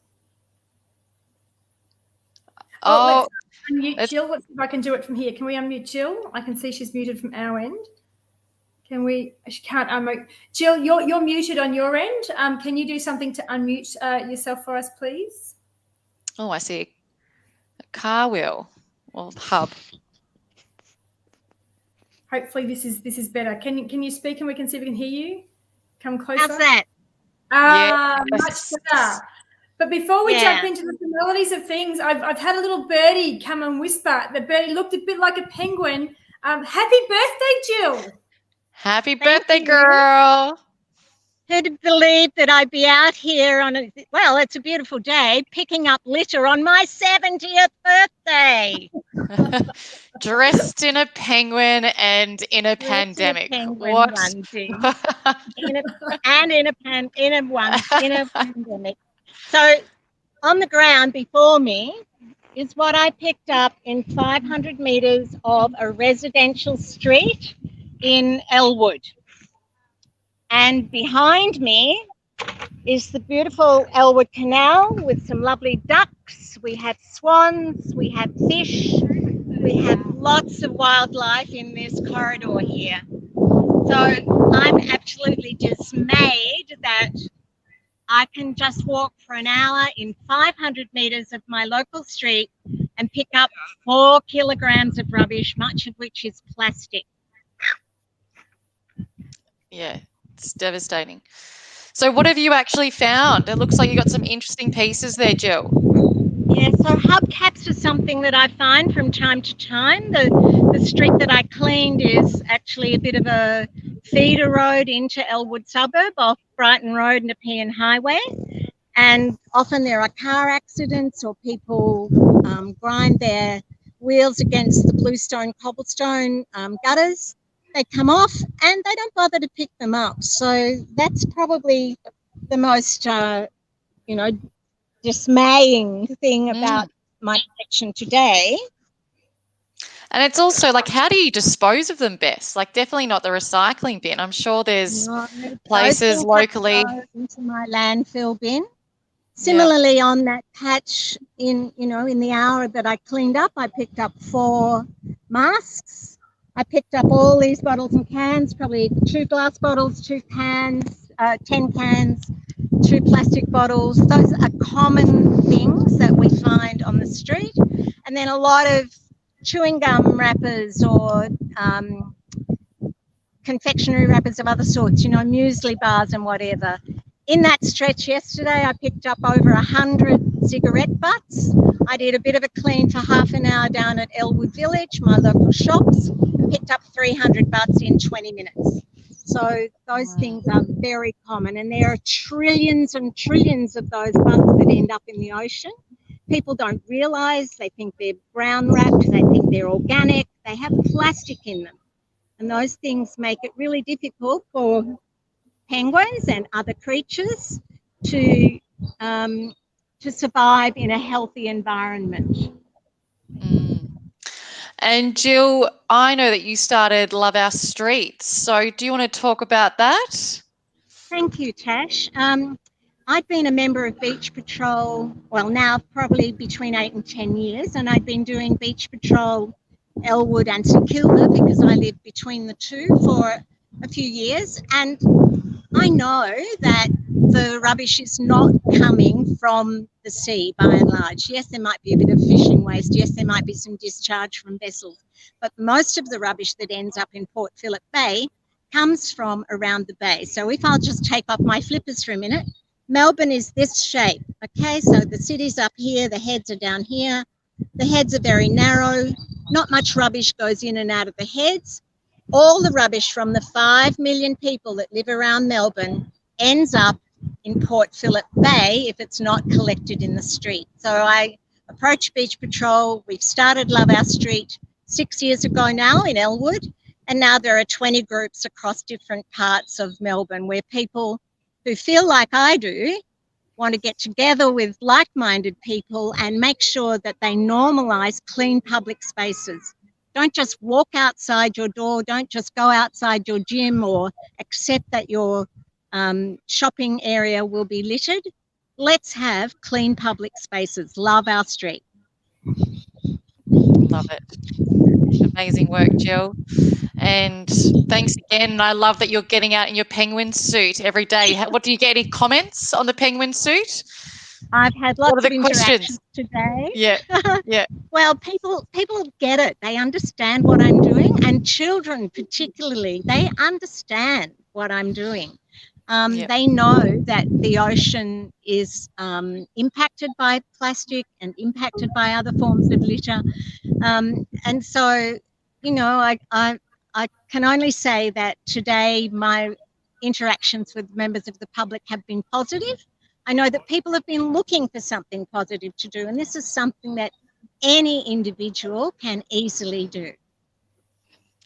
Speaker 3: Oh,
Speaker 2: let's unmute Jill. Let's see if I can do it from here. Can we unmute Jill? I can see she's muted from our end. Can we? She can't unmute. Jill, you're muted on your end. Can you do something to unmute yourself for us, please?
Speaker 3: Oh, I see a car wheel or hub.
Speaker 2: Hopefully this is better. Can you speak and we can see if we can hear you? Come closer.
Speaker 14: How's that?
Speaker 2: Much better. But before we jump into the formalities of things, I've had a little birdie come and whisper. The birdie looked a bit like a penguin. Happy birthday, Jill.
Speaker 3: Happy birthday, girl.
Speaker 14: Who'd believe that I'd be out here on it's a beautiful day, picking up litter on my 70th birthday.
Speaker 3: Dressed in a penguin and in a pandemic. What?
Speaker 14: In a pandemic. So on the ground before me is what I picked up in 500 metres of a residential street in Elwood. And behind me is the beautiful Elwood Canal with some lovely ducks. We have swans, we have fish, we have lots of wildlife in this corridor here. So I'm absolutely dismayed that I can just walk for an hour in 500 metres of my local street and pick up 4 kilograms of rubbish, much of which is plastic.
Speaker 3: Yeah, it's devastating. So what have you actually found? It looks like you got some interesting pieces there, Jill.
Speaker 14: Yeah, so hubcaps are something that I find from time to time. The street that I cleaned is actually a bit of a feeder road into Elwood suburb off Brighton Road and Nepean Highway. And often there are car accidents or people grind their wheels against the bluestone cobblestone gutters. They come off and they don't bother to pick them up. So that's probably the most, dismaying thing about my collection today.
Speaker 3: And it's also like, how do you dispose of them best? Like, definitely not the recycling bin. I'm sure there's places locally.
Speaker 14: Into my landfill bin. Similarly, on that patch in the hour that I cleaned up, I picked up 4 masks. I picked up all these bottles and cans, probably 2 glass bottles, 2 cans, 10 cans, 2 plastic bottles. Those are common things that we find on the street. And then a lot of chewing gum wrappers or confectionery wrappers of other sorts, muesli bars and whatever. In that stretch yesterday, I picked up over 100 cigarette butts. I did a bit of a clean for half an hour down at Elwood Village, my local shops, picked up 300 butts in 20 minutes. So those things are very common, and there are trillions and trillions of those bugs that end up in the ocean. People don't realise, they think they're brown wrapped, they think they're organic, they have plastic in them. And those things make it really difficult for penguins and other creatures to survive in a healthy environment.
Speaker 3: And Jill, I know that you started Love Our Streets. So do you want to talk about that?
Speaker 14: Thank you, Tash. I've been a member of Beach Patrol, well, now probably between 8 and 10 years, and I've been doing Beach Patrol Elwood and St Kilda because I live between the two for a few years. And I know that the rubbish is not coming from the sea by and large. Yes, there might be a bit of fishing waste. Yes, there might be some discharge from vessels. But most of the rubbish that ends up in Port Phillip Bay comes from around the bay. So if I'll just take off my flippers for a minute, Melbourne is this shape, okay? So the city's up here, the heads are down here. The heads are very narrow. Not much rubbish goes in and out of the heads. All the rubbish from the 5 million people that live around Melbourne ends up in Port Phillip Bay if it's not collected in the street. So I approached Beach Patrol. We've started Love Our Street 6 years ago now in Elwood, and now there are 20 groups across different parts of Melbourne where people who feel like I do want to get together with like-minded people and make sure that they normalise clean public spaces. Don't just walk outside your door, don't just go outside your gym or accept that your shopping area will be littered. Let's have clean public spaces. Love our street.
Speaker 3: Love it. Amazing work, Jill. And thanks again. I love that you're getting out in your penguin suit every day. What do you get? Any comments on the penguin suit?
Speaker 14: I've had lots of interactions today.
Speaker 3: Yeah, yeah.
Speaker 14: Well, people get it. They understand what I'm doing, and children particularly, they understand what I'm doing. They know that the ocean is impacted by plastic and impacted by other forms of litter. And so, you know, I can only say that today my interactions with members of the public have been positive. I know that people have been looking for something positive to do, and this is something that any individual can easily do.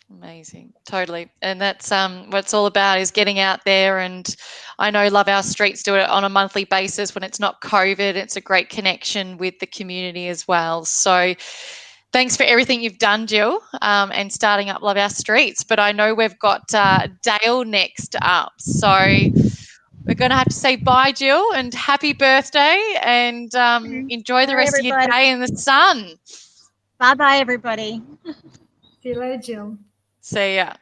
Speaker 3: Amazing, totally. And that's what it's all about, is getting out there. And I know Love Our Streets do it on a monthly basis when it's not COVID. It's a great connection with the community as well. So thanks for everything you've done, Jill, and starting up Love Our Streets. But I know we've got Dale next up. So we're going to have to say bye, Jill, and happy birthday, and enjoy the rest of your day in the sun.
Speaker 14: Bye-bye, everybody.
Speaker 2: See you later, Jill.
Speaker 3: See ya.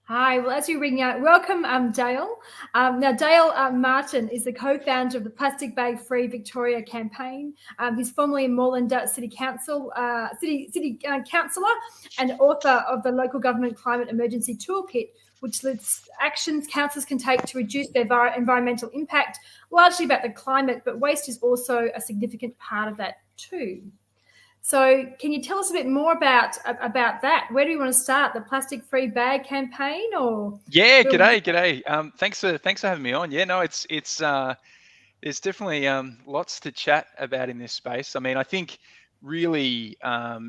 Speaker 2: Hi, well, as you ring out, welcome, Dale. Now, Dale Martin is the co-founder of the Plastic Bag Free Victoria campaign. He's formerly a Moreland City Council, councillor and author of the Local Government Climate Emergency Toolkit, which lists actions councils can take to reduce their environmental impact, largely about the climate, but waste is also a significant part of that too. So can you tell us a bit more about that? Where do you want to start? The plastic free bag campaign, or?
Speaker 15: Yeah, g'day. Thanks for having me on. Yeah, no, it's there's definitely lots to chat about in this space. I mean, I think really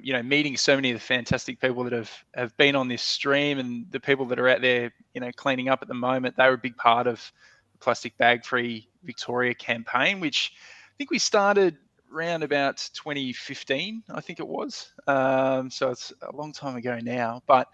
Speaker 15: meeting so many of the fantastic people that have been on this stream, and the people that are out there, cleaning up at the moment, they were a big part of the Plastic Bag Free Victoria campaign, which I think we started around about 2015, I think it was. So it's a long time ago now, but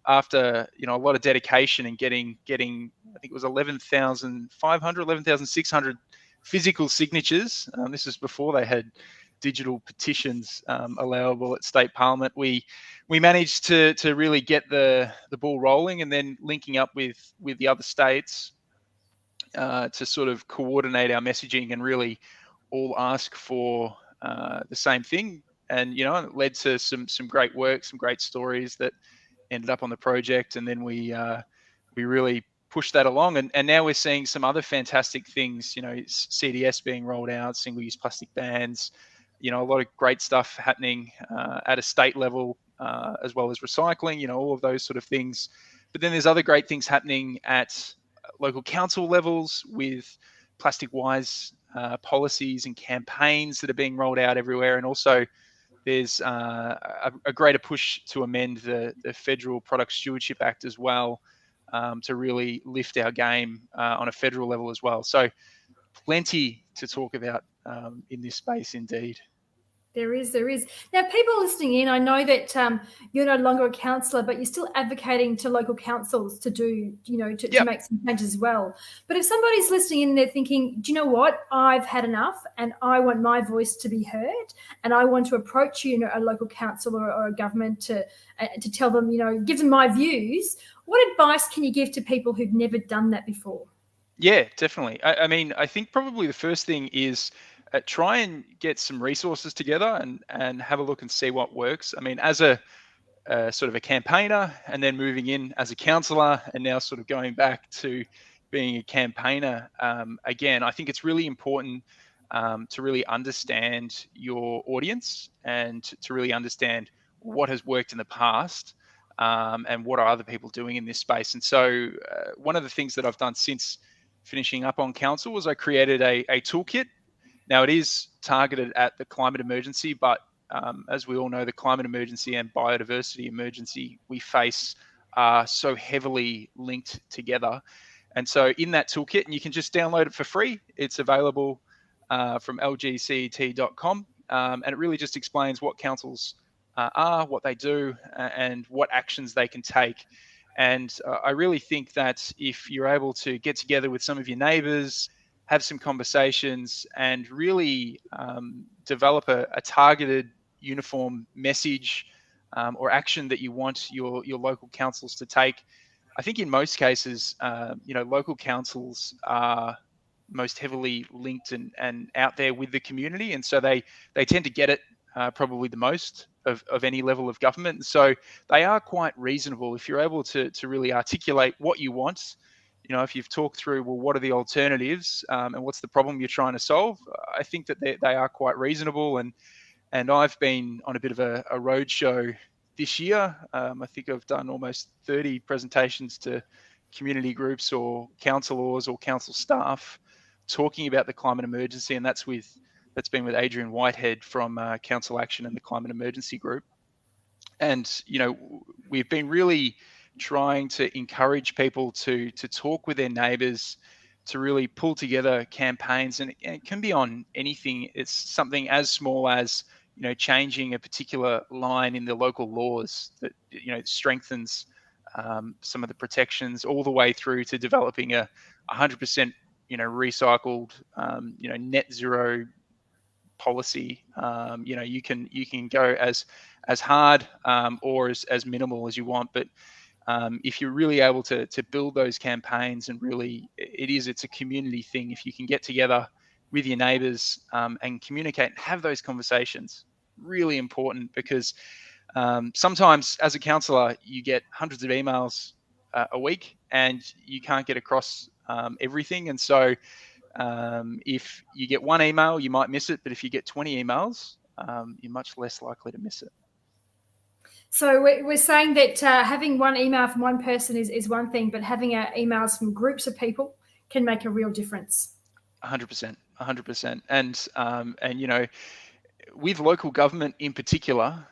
Speaker 15: after a lot of dedication and getting I think it was 11,600 physical signatures. This is before they had digital petitions allowable at State Parliament. We managed to really get the ball rolling, and then linking up with the other states to sort of coordinate our messaging and really all ask for the same thing. And it led to some great work, some great stories that ended up on the project, and then we really pushed that along, and now we're seeing some other fantastic things. CDS being rolled out, single-use plastic bans, a lot of great stuff happening at a state level, as well as recycling, all of those sort of things. But then there's other great things happening at local council levels with plastic wise policies and campaigns that are being rolled out everywhere. And also there's a greater push to amend the Federal Product Stewardship Act as well, to really lift our game on a federal level as well. So plenty to talk about in this space indeed.
Speaker 2: There is. Now, people listening in, I know that you're no longer a councillor, but you're still advocating to local councils to do, to make some changes as well. But if somebody's listening in, they're thinking, do you know what? I've had enough and I want my voice to be heard and I want to approach a local council or a government to tell them, give them my views. What advice can you give to people who've never done that before?
Speaker 15: Yeah, definitely. I mean, I think probably the first thing is try and get some resources together and have a look and see what works. I mean, as a sort of a campaigner and then moving in as a councillor and now sort of going back to being a campaigner, again, I think it's really important to really understand your audience and to really understand what has worked in the past and what are other people doing in this space. And so one of the things that I've done since finishing up on council was I created a toolkit. Now, it is targeted at the climate emergency, but as we all know, the climate emergency and biodiversity emergency we face are so heavily linked together. And so in that toolkit, and you can just download it for free, it's available from lgcet.com, and it really just explains what councils are, what they do, and what actions they can take. And I really think that if you're able to get together with some of your neighbours, have some conversations and really develop a targeted uniform message or action that you want your local councils to take. I think in most cases, local councils are most heavily linked and out there with the community. And so they tend to get it probably the most of any level of government. And so they are quite reasonable if you're able to really articulate what you want. If you've talked through, well, what are the alternatives and what's the problem you're trying to solve? I think that they are quite reasonable. And I've been on a bit of a roadshow this year. I think I've done almost 30 presentations to community groups or councillors or council staff talking about the climate emergency. And that's been with Adrian Whitehead from Council Action and the Climate Emergency Group. And, we've been really trying to encourage people to talk with their neighbours, to really pull together campaigns, and it can be on anything. It's something as small as changing a particular line in the local laws that strengthens some of the protections, all the way through to developing a 100% recycled net zero policy. You can go as hard or as minimal as you want, but if you're really able to build those campaigns, and really it's a community thing. If you can get together with your neighbours and communicate and have those conversations, really important, because sometimes as a councillor you get hundreds of emails a week and you can't get across everything. And so if you get one email, you might miss it, but if you get 20 emails, you're much less likely to miss it.
Speaker 2: So we're saying that having one email from one person is one thing, but having emails from groups of people can make a real difference.
Speaker 15: 100%. And with local government in particular,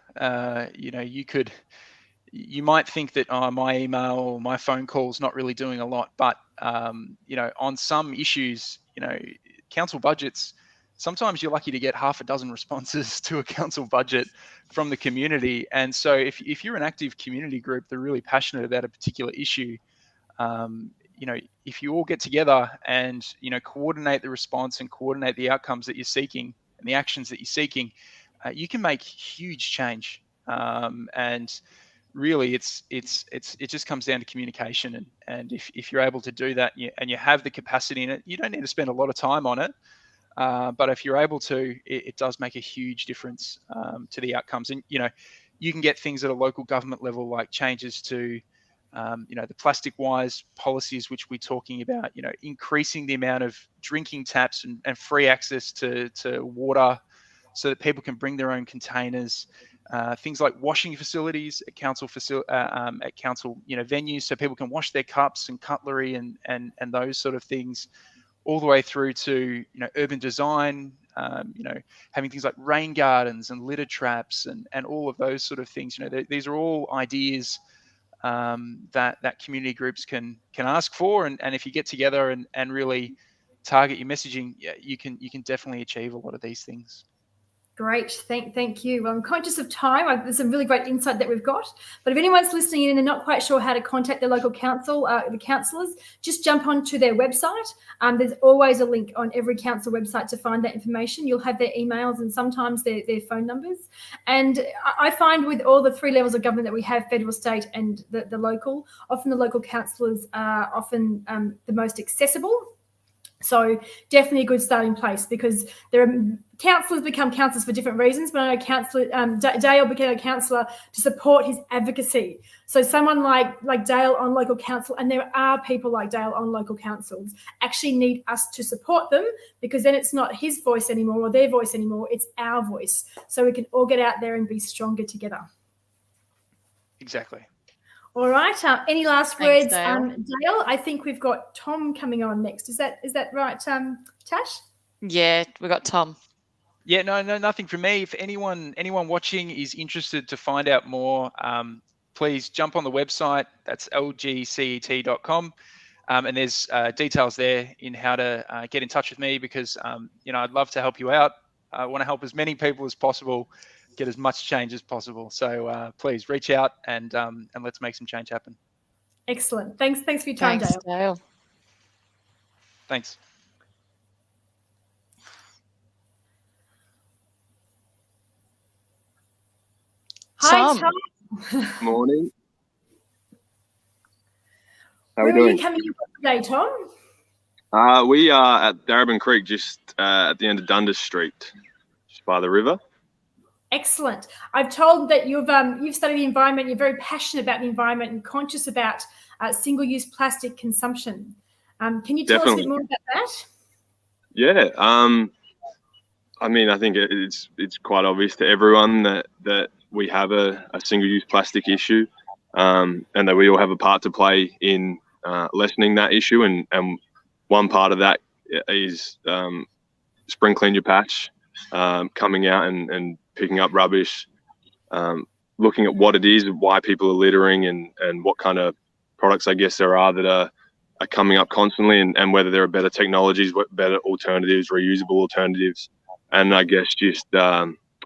Speaker 15: you might think that my email or my phone call is not really doing a lot, but on some issues, council budgets, sometimes you're lucky to get half a dozen responses to a council budget from the community. And so if you're an active community group, they're really passionate about a particular issue, if you all get together and, coordinate the response and coordinate the outcomes that you're seeking and the actions that you're seeking, you can make huge change. And really it just comes down to communication. And if you're able to do that and you have the capacity in it, you don't need to spend a lot of time on it. But if you're able to, it does make a huge difference to the outcomes. And, you can get things at a local government level, like changes to, the plastic wise policies, which we're talking about, increasing the amount of drinking taps and free access to water so that people can bring their own containers. things like washing facilities at council venues, so people can wash their cups and cutlery and those sort of things, all the way through to urban design, having things like rain gardens and litter traps and all of those sort of things. These are all ideas that community groups can ask for, and if you get together and really target your messaging, you can definitely achieve a lot of these things.
Speaker 2: Great, thank you. Well, I'm conscious of time. There's some really great insight that we've got. But if anyone's listening in and they're not quite sure how to contact their local council, the councillors, just jump onto their website. There's always a link on every council website to find that information. You'll have their emails and sometimes their phone numbers. And I find with all the 3 levels of government that we have, federal, state and the local, often the local councillors are often the most accessible. So definitely a good starting place, because there are councillors become councillors for different reasons, but I know Dale became a councillor to support his advocacy. So someone like Dale on local council, and there are people like Dale on local councils, actually need us to support them, because then it's not his voice anymore or their voice anymore, it's our voice. So we can all get out there and be stronger together.
Speaker 15: Exactly.
Speaker 2: All right. Any last words,
Speaker 3: Dale.
Speaker 2: Dale? I think we've got Tom coming on next. Is that right, Tash?
Speaker 3: Yeah, we got Tom.
Speaker 15: Yeah, no, nothing from me. If anyone watching is interested to find out more, please jump on the website. That's lgcet.com. And there's details there in how to get in touch with me, because I'd love to help you out. I want to help as many people as possible, get as much change as possible. So please reach out and let's make some change happen.
Speaker 2: Excellent. Thanks for your time, Dale.
Speaker 15: Thanks.
Speaker 2: Hi, Tom.
Speaker 16: Morning. How
Speaker 2: Where
Speaker 16: we doing?
Speaker 2: are you coming in today, Tom?
Speaker 16: We are at Darabin Creek, just at the end of Dundas Street, just by the river.
Speaker 2: Excellent. I've told that you've studied the environment. You're very passionate about the environment and conscious about single-use plastic consumption. Can you tell us a bit more about that?
Speaker 16: Yeah. I mean, I think it's quite obvious to everyone that we have a single-use plastic issue, and that we all have a part to play in lessening that issue. And one part of that is Spring Clean Your Patch, coming out and picking up rubbish, looking at what it is, why people are littering, and what kind of products I guess there are that are coming up constantly, and whether there are better technologies, better alternatives, reusable alternatives, and I guess just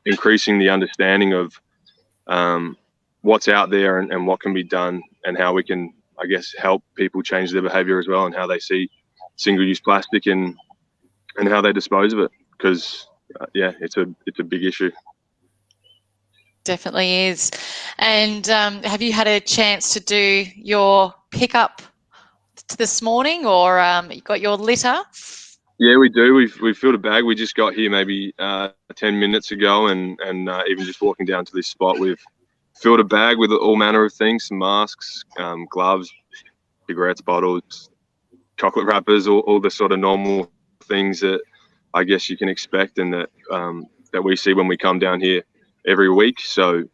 Speaker 16: increasing the understanding of what's out there and what can be done, and how we can, I guess, help people change their behavior as well, and how they see single-use plastic and how they dispose of it, because it's a big issue.
Speaker 3: Definitely is. And have you had a chance to do your pickup this morning, or you got your litter?
Speaker 16: Yeah, we do. We've filled a bag. We just got here maybe 10 minutes ago, and even just walking down to this spot, we've filled a bag with all manner of things: some masks, gloves, cigarettes, bottles, chocolate wrappers, all the sort of normal things that I guess you can expect, and that we see when we come down here every week. So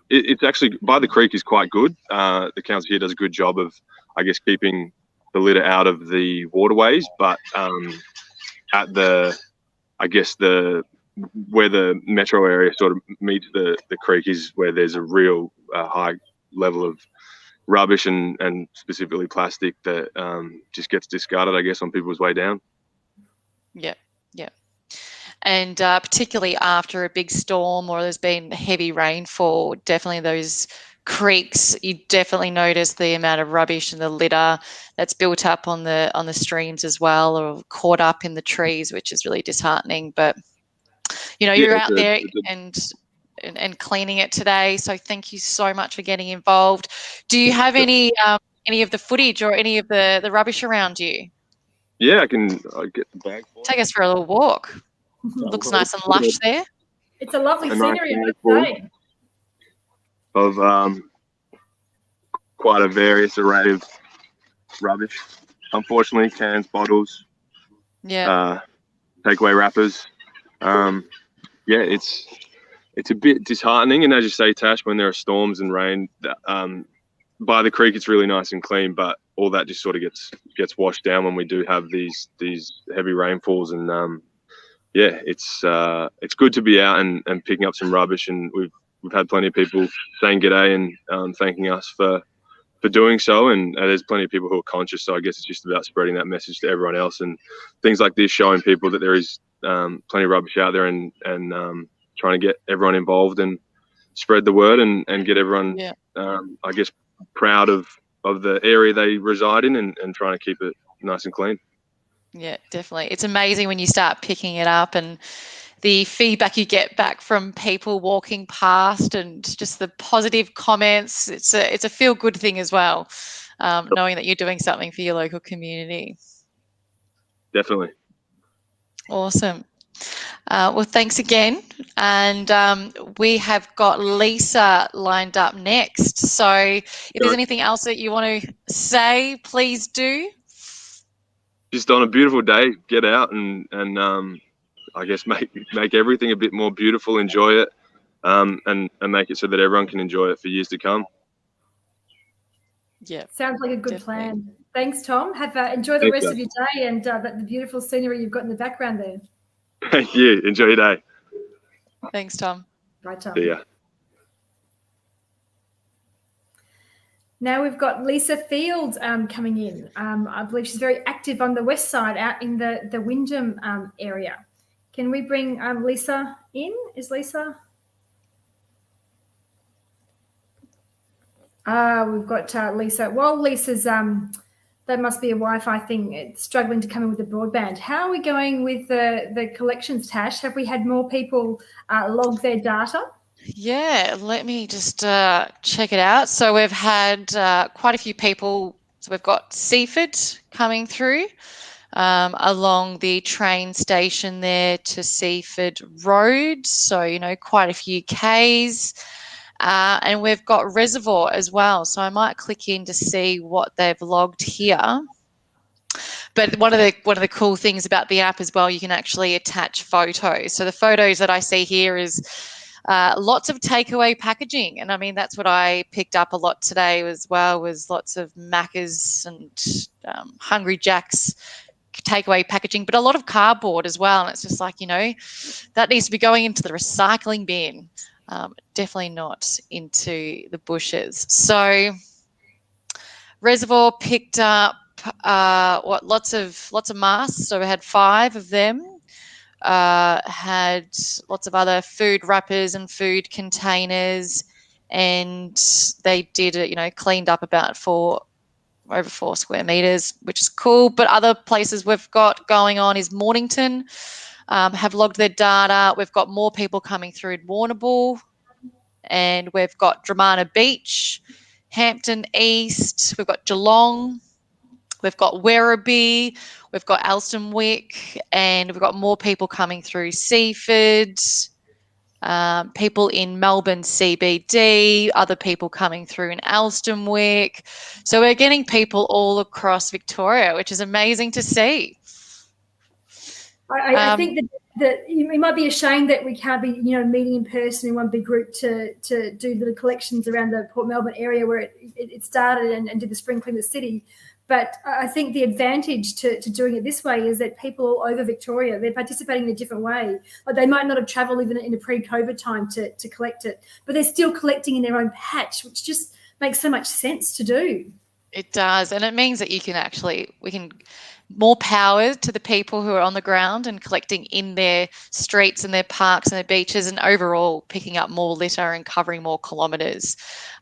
Speaker 16: it's actually, by the creek is quite good. The council here does a good job of, I guess, keeping the litter out of the waterways, but at where the metro area sort of meets the creek is where there's a real high level of rubbish and specifically plastic that just gets discarded, I guess, on people's way down.
Speaker 3: Yeah. And particularly after a big storm or there's been heavy rainfall, definitely those creeks, you definitely notice the amount of rubbish and the litter that's built up on the streams as well, or caught up in the trees, which is really disheartening. But you're out there and cleaning it today, so thank you so much for getting involved. Do you have any of the footage or any of the rubbish around you?
Speaker 16: Yeah, I'll get the bag for
Speaker 3: Take us for a little walk. Looks nice and lush there.
Speaker 2: It's a lovely scenery, I would say.
Speaker 16: Of quite a various array of rubbish. Unfortunately, cans, bottles, takeaway wrappers. It's it's a bit disheartening. And as you say, Tash, when there are storms and rain, by the creek it's really nice and clean, but all that just sort of gets washed down when we do have these heavy rainfalls. And it's good to be out and picking up some rubbish, and we've had plenty of people saying g'day and thanking us for doing so, and there's plenty of people who are conscious. So I guess it's just about spreading that message to everyone else, and things like this showing people that there is plenty of rubbish out there, and trying to get everyone involved and spread the word and get everyone I guess proud of the area they reside in, and trying to keep it nice and clean.
Speaker 3: Yeah, definitely. It's amazing when you start picking it up and the feedback you get back from people walking past, and just the positive comments. It's a feel good thing as well, knowing that you're doing something for your local community.
Speaker 16: Definitely.
Speaker 3: Awesome. Well, thanks again. And we have got Lisa lined up next. So if there's anything else that you want to say, please do.
Speaker 16: Just on a beautiful day, get out and I guess make everything a bit more beautiful, enjoy it, and make it so that everyone can enjoy it for years to come.
Speaker 2: Yeah, sounds like a good plan. Thanks, Tom. Have enjoy the rest of your day and the beautiful scenery you've got in the background there.
Speaker 16: Thank you. Enjoy your day.
Speaker 3: Thanks, Tom.
Speaker 2: Bye, Tom.
Speaker 16: See ya.
Speaker 2: Now we've got Lisa Fields coming in. I believe she's very active on the west side, out in the Wyndham area. Can we bring Lisa in? Is Lisa? We've got Lisa. While Lisa's, that must be a Wi-Fi thing. It's struggling to come in with the broadband. How are we going with the collections, Tash? Have we had more people log their data?
Speaker 3: Yeah, let me just check it out. So we've had quite a few people. So we've got Seaford coming through along the train station there to Seaford Road. So, quite a few Ks. And we've got Reservoir as well. So I might click in to see what they've logged here. But one of the cool things about the app as well, you can actually attach photos. So the photos that I see here is lots of takeaway packaging. And I mean, that's what I picked up a lot today as well, was lots of Macca's and Hungry Jack's takeaway packaging, but a lot of cardboard as well. And it's just like, that needs to be going into the recycling bin. Definitely not into the bushes. So Reservoir picked up lots of masks. So we had 5 of them. Had lots of other food wrappers and food containers, and they did it, cleaned up about over 4 square meters, which is cool. But other places we've got going on is Mornington, have logged their data. We've got more people coming through in Warrnambool, and we've got Dramana Beach, Hampton East, we've got Geelong, we've got Werribee, we've got Alstonwick, and we've got more people coming through Seaford, people in Melbourne CBD, other people coming through in Alstonwick. So we're getting people all across Victoria, which is amazing to see.
Speaker 2: I think that it might be a shame that we can't be, meeting in person in one big group to do the collections around the Port Melbourne area where it started and did the spring clean the city. But I think the advantage to doing it this way is that people all over Victoria, they're participating in a different way. Like they might not have travelled even in a pre-COVID time to collect it, but they're still collecting in their own patch, which just makes so much sense to do.
Speaker 3: It does, and it means that we can more power to the people who are on the ground and collecting in their streets and their parks and their beaches, and overall picking up more litter and covering more kilometres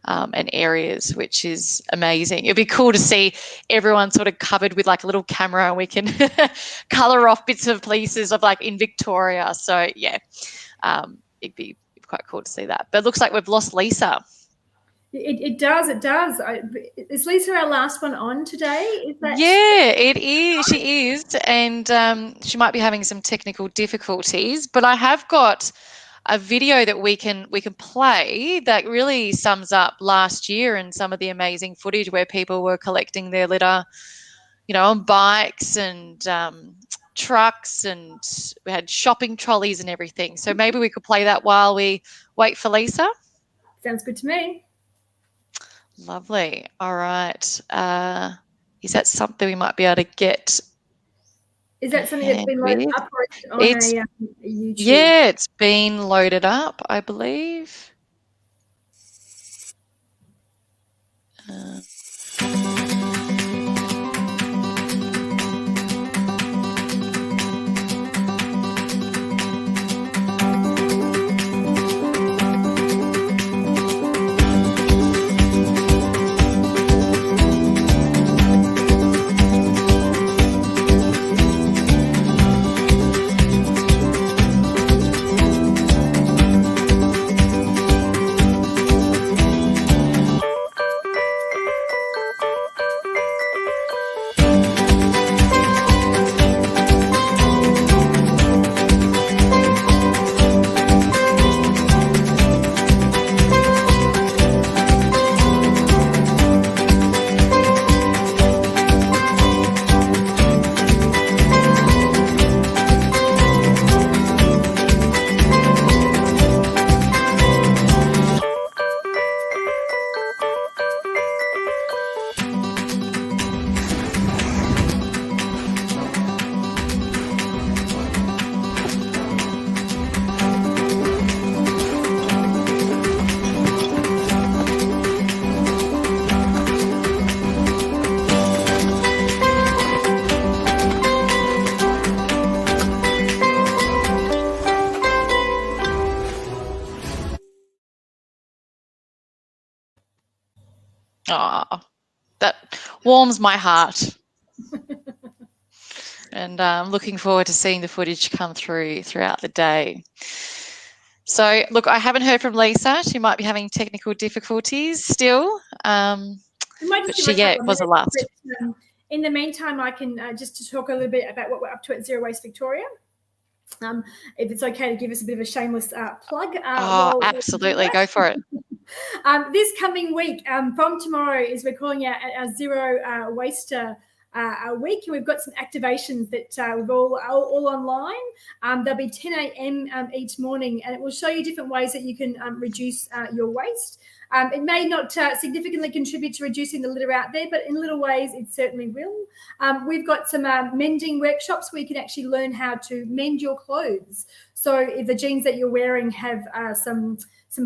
Speaker 3: and areas, which is amazing. It'd be cool to see everyone sort of covered with like a little camera, and we can colour off bits of places of like in Victoria. So yeah, it'd be quite cool to see that. But it looks like we've lost Lisa.
Speaker 2: It does. Is Lisa our last one on today?
Speaker 3: Yeah, it is. She is, and she might be having some technical difficulties. But I have got a video that we can play that really sums up last year and some of the amazing footage where people were collecting their litter, on bikes and trucks and we had shopping trolleys and everything. So maybe we could play that while we wait for Lisa.
Speaker 2: Sounds good to me.
Speaker 3: Lovely. All right. Is that something we might be able to get?
Speaker 2: Is that something that's been loaded up or on
Speaker 3: It's,
Speaker 2: a YouTube?
Speaker 3: yeah, it's been loaded up, I believe. Oh, that warms my heart. And I'm looking forward to seeing the footage come through throughout the day. So, look, I haven't heard from Lisa. She might be having technical difficulties still. But she, yeah, was a last.
Speaker 2: In the meantime, I can just to talk a little bit about what we're up to at Zero Waste Victoria. If it's okay to give us a bit of a shameless plug.
Speaker 3: Absolutely. Go for it.
Speaker 2: This coming week, from tomorrow, is we're calling out our Zero Waste week, and we've got some activations that we've all online. There'll be 10 a.m. Each morning, and it will show you different ways that you can reduce your waste. It may not significantly contribute to reducing the litter out there, but in little ways it certainly will. We've got some mending workshops where you can actually learn how to mend your clothes. So if the jeans that you're wearing have some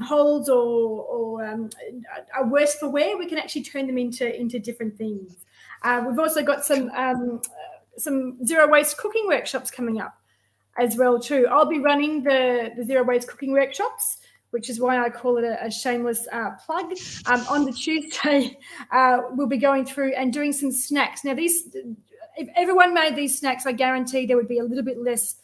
Speaker 2: holes or are worse for wear, we can actually turn them into different things. We've also got some zero waste cooking workshops coming up as well too. I'll be running the zero waste cooking workshops, which is why I call it a shameless plug. On the Tuesday, we'll be going through and doing some snacks. Now, if everyone made these snacks, I guarantee there would be a little bit less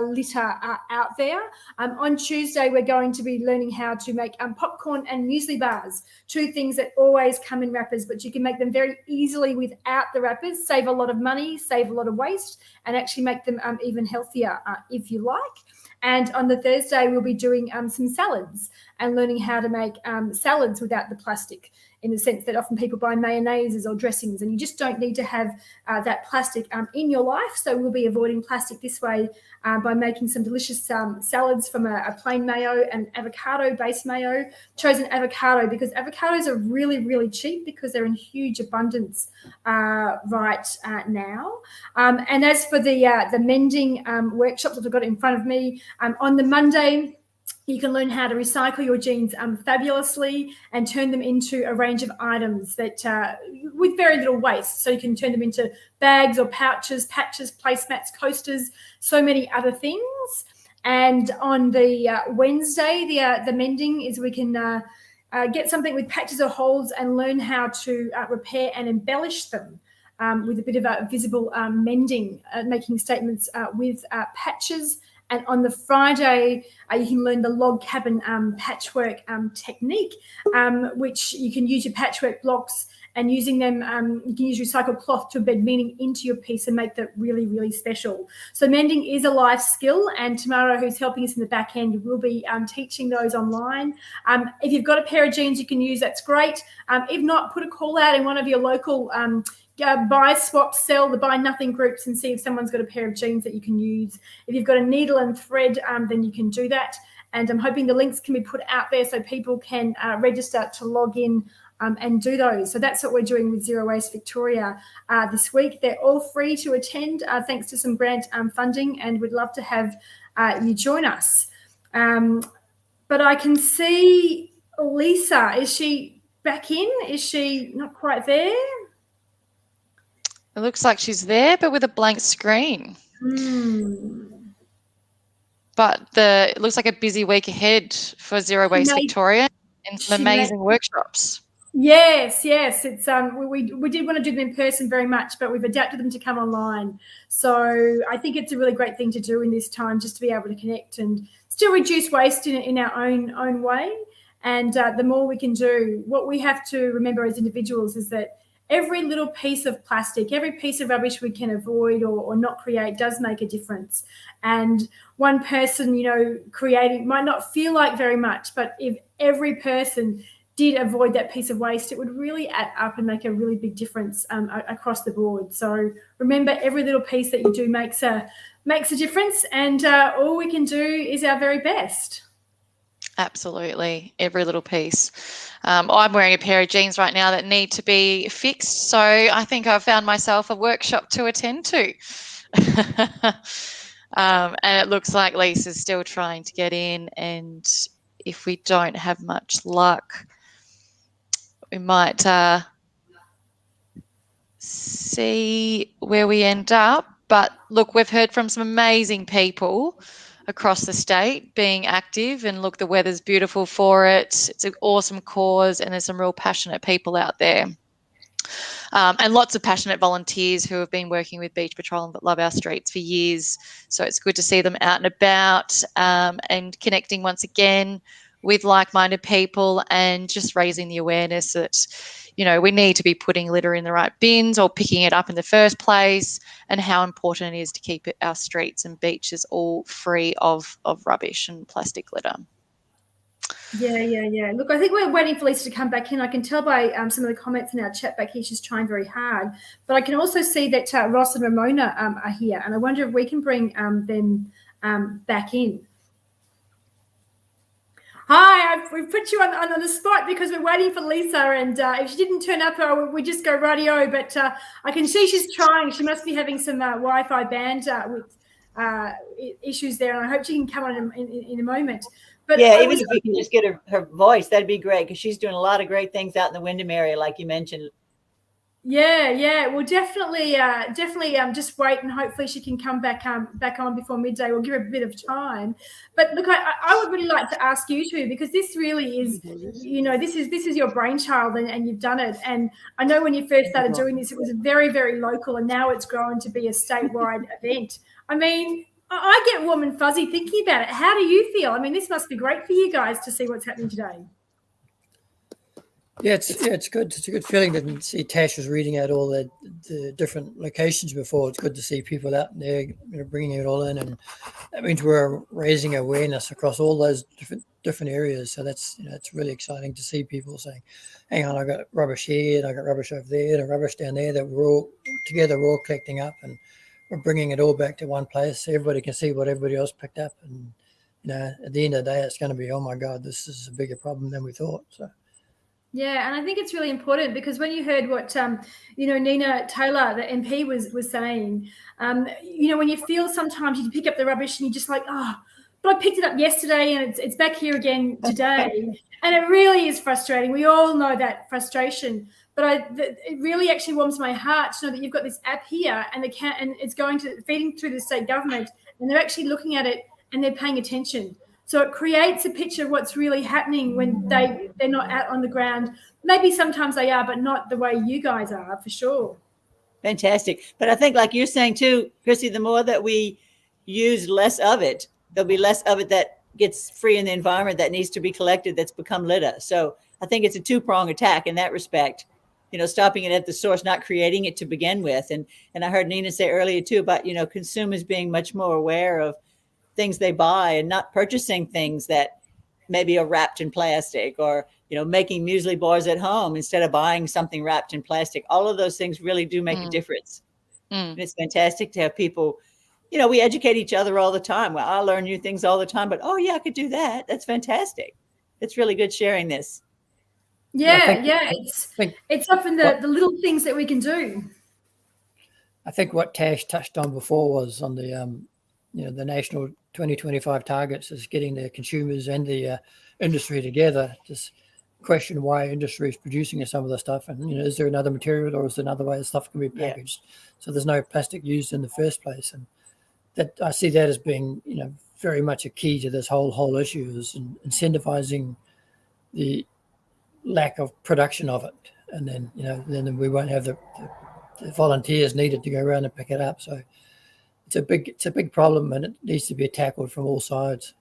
Speaker 2: litter out there. On Tuesday, we're going to be learning how to make popcorn and muesli bars, two things that always come in wrappers, but you can make them very easily without the wrappers, save a lot of money, save a lot of waste, and actually make them even healthier if you like. And on the Thursday, we'll be doing some salads and learning how to make salads without the plastic, in the sense that often people buy mayonnaises or dressings and you just don't need to have that plastic in your life. So we'll be avoiding plastic this way by making some delicious salads from a plain mayo and avocado-based mayo. Chosen avocado because avocados are really, really cheap because they're in huge abundance right now. And as for the mending workshops that I've got in front of me, on the Monday, you can learn how to recycle your jeans fabulously and turn them into a range of items that with very little waste. So you can turn them into bags or pouches, patches, placemats, coasters, so many other things. And on the Wednesday, the mending is we can get something with patches or holes and learn how to repair and embellish them with a bit of a visible mending, making statements with patches. And on the Friday, you can learn the log cabin patchwork technique, which you can use your patchwork blocks and using them. You can use recycled cloth to embed meaning into your piece and make that really, really special. So mending is a life skill, and Tamara, who's helping us in the back end, will be teaching those online. If you've got a pair of jeans you can use, that's great. If not, put a call out in one of your local buy, swap, sell, the buy nothing groups and see if someone's got a pair of jeans that you can use. If you've got a needle and thread, then you can do that. And I'm hoping the links can be put out there so people can register to log in and do those. So that's what we're doing with Zero Waste Victoria this week. They're all free to attend thanks to some grant funding, and we'd love to have you join us. But I can see Lisa. Is she back in? Is she not quite there?
Speaker 3: It looks like she's there, but with a blank screen. But it looks like a busy week ahead for Zero Waste Victoria and some amazing workshops.
Speaker 2: Yes. It's we did want to do them in person very much, but we've adapted them to come online. So I think it's a really great thing to do in this time, just to be able to connect and still reduce waste in our own way. And the more we can do, what we have to remember as individuals is that every little piece of plastic, every piece of rubbish we can avoid or not create does make a difference. And one person, creating might not feel like very much, but if every person did avoid that piece of waste, it would really add up and make a really big difference across the board. So remember, every little piece that you do makes a difference, and all we can do is our very best.
Speaker 3: Absolutely, every little piece. I'm wearing a pair of jeans right now that need to be fixed, so I think I've found myself a workshop to attend to. And it looks like Lisa's still trying to get in, and if we don't have much luck, we might see where we end up. But look, we've heard from some amazing people across the state being active, and look, the weather's beautiful for it. It's an awesome cause, and there's some real passionate people out there. And lots of passionate volunteers who have been working with Beach Patrol and Love Our Streets for years. So it's good to see them out and about and connecting once again with like-minded people, and just raising the awareness that, we need to be putting litter in the right bins or picking it up in the first place, and how important it is to keep our streets and beaches all free of rubbish and plastic litter.
Speaker 2: Yeah. Look, I think we're waiting for Lisa to come back in. I can tell by some of the comments in our chat back here, she's trying very hard. But I can also see that Ross and Ramona are here, and I wonder if we can bring them back in. Hi, we've put you on the spot because we're waiting for Lisa, and if she didn't turn up, we just go radio. But I can see she's trying. She must be having some Wi-Fi band with issues there, and I hope she can come on in a moment. But
Speaker 12: yeah, even if we can just get her voice, that'd be great, because she's doing a lot of great things out in the Wyndham area, like you mentioned.
Speaker 2: Yeah. Well, definitely. Just wait, and hopefully she can come back on before midday. We'll give her a bit of time. But look, I would really like to ask you two, because this really is, this is your brainchild, and you've done it. And I know when you first started doing this, it was very, very local, and now it's grown to be a statewide event. I mean, I get warm and fuzzy thinking about it. How do you feel? I mean, this must be great for you guys to see what's happening today.
Speaker 11: Yeah, it's good. It's a good feeling to see Tash was reading out all the different locations before. It's good to see people out there, bringing it all in, and that means we're raising awareness across all those different areas. So that's it's really exciting to see people saying, "Hang on, I got rubbish here, and I got rubbish over there, and rubbish down there." That we're all together, we're all collecting up, and we're bringing it all back to one place so everybody can see what everybody else picked up. And at the end of the day, it's going to be, oh my God, this is a bigger problem than we thought. So.
Speaker 2: Yeah, and I think it's really important, because when you heard what Nina Taylor, the MP, was saying, when you feel sometimes you pick up the rubbish and you're just like, oh, but I picked it up yesterday and it's back here again today, and it really is frustrating. We all know that frustration, but it really actually warms my heart to know that you've got this app here, and and it's feeding through the state government, and they're actually looking at it and they're paying attention. So it creates a picture of what's really happening when they're not out on the ground. Maybe sometimes they are, but not the way you guys are, for sure.
Speaker 12: Fantastic. But I think, like you're saying too, Kirsty, the more that we use less of it, there'll be less of it that gets free in the environment that needs to be collected, that's become litter. So I think it's a two-pronged attack in that respect. stopping it at the source, not creating it to begin with. And I heard Nina say earlier too about, consumers being much more aware of things they buy and not purchasing things that maybe are wrapped in plastic, or, making muesli bars at home instead of buying something wrapped in plastic. All of those things really do make a difference. And it's fantastic to have people, we educate each other all the time. Well, I learn new things all the time, but oh yeah, I could do that. That's fantastic. It's really good sharing this.
Speaker 2: Yeah, it's often the little things that we can do.
Speaker 11: I think what Tash touched on before was on the the national 2025 targets is getting the consumers and the industry together. Just question why industry is producing some of the stuff, and is there another material or is there another way the stuff can be packaged? So there's no plastic used in the first place, and that I see that as being very much a key to this whole issue, is incentivizing the lack of production of it, and then we won't have the volunteers needed to go around and pick it up. So it's a big problem, and it needs to be tackled from all sides.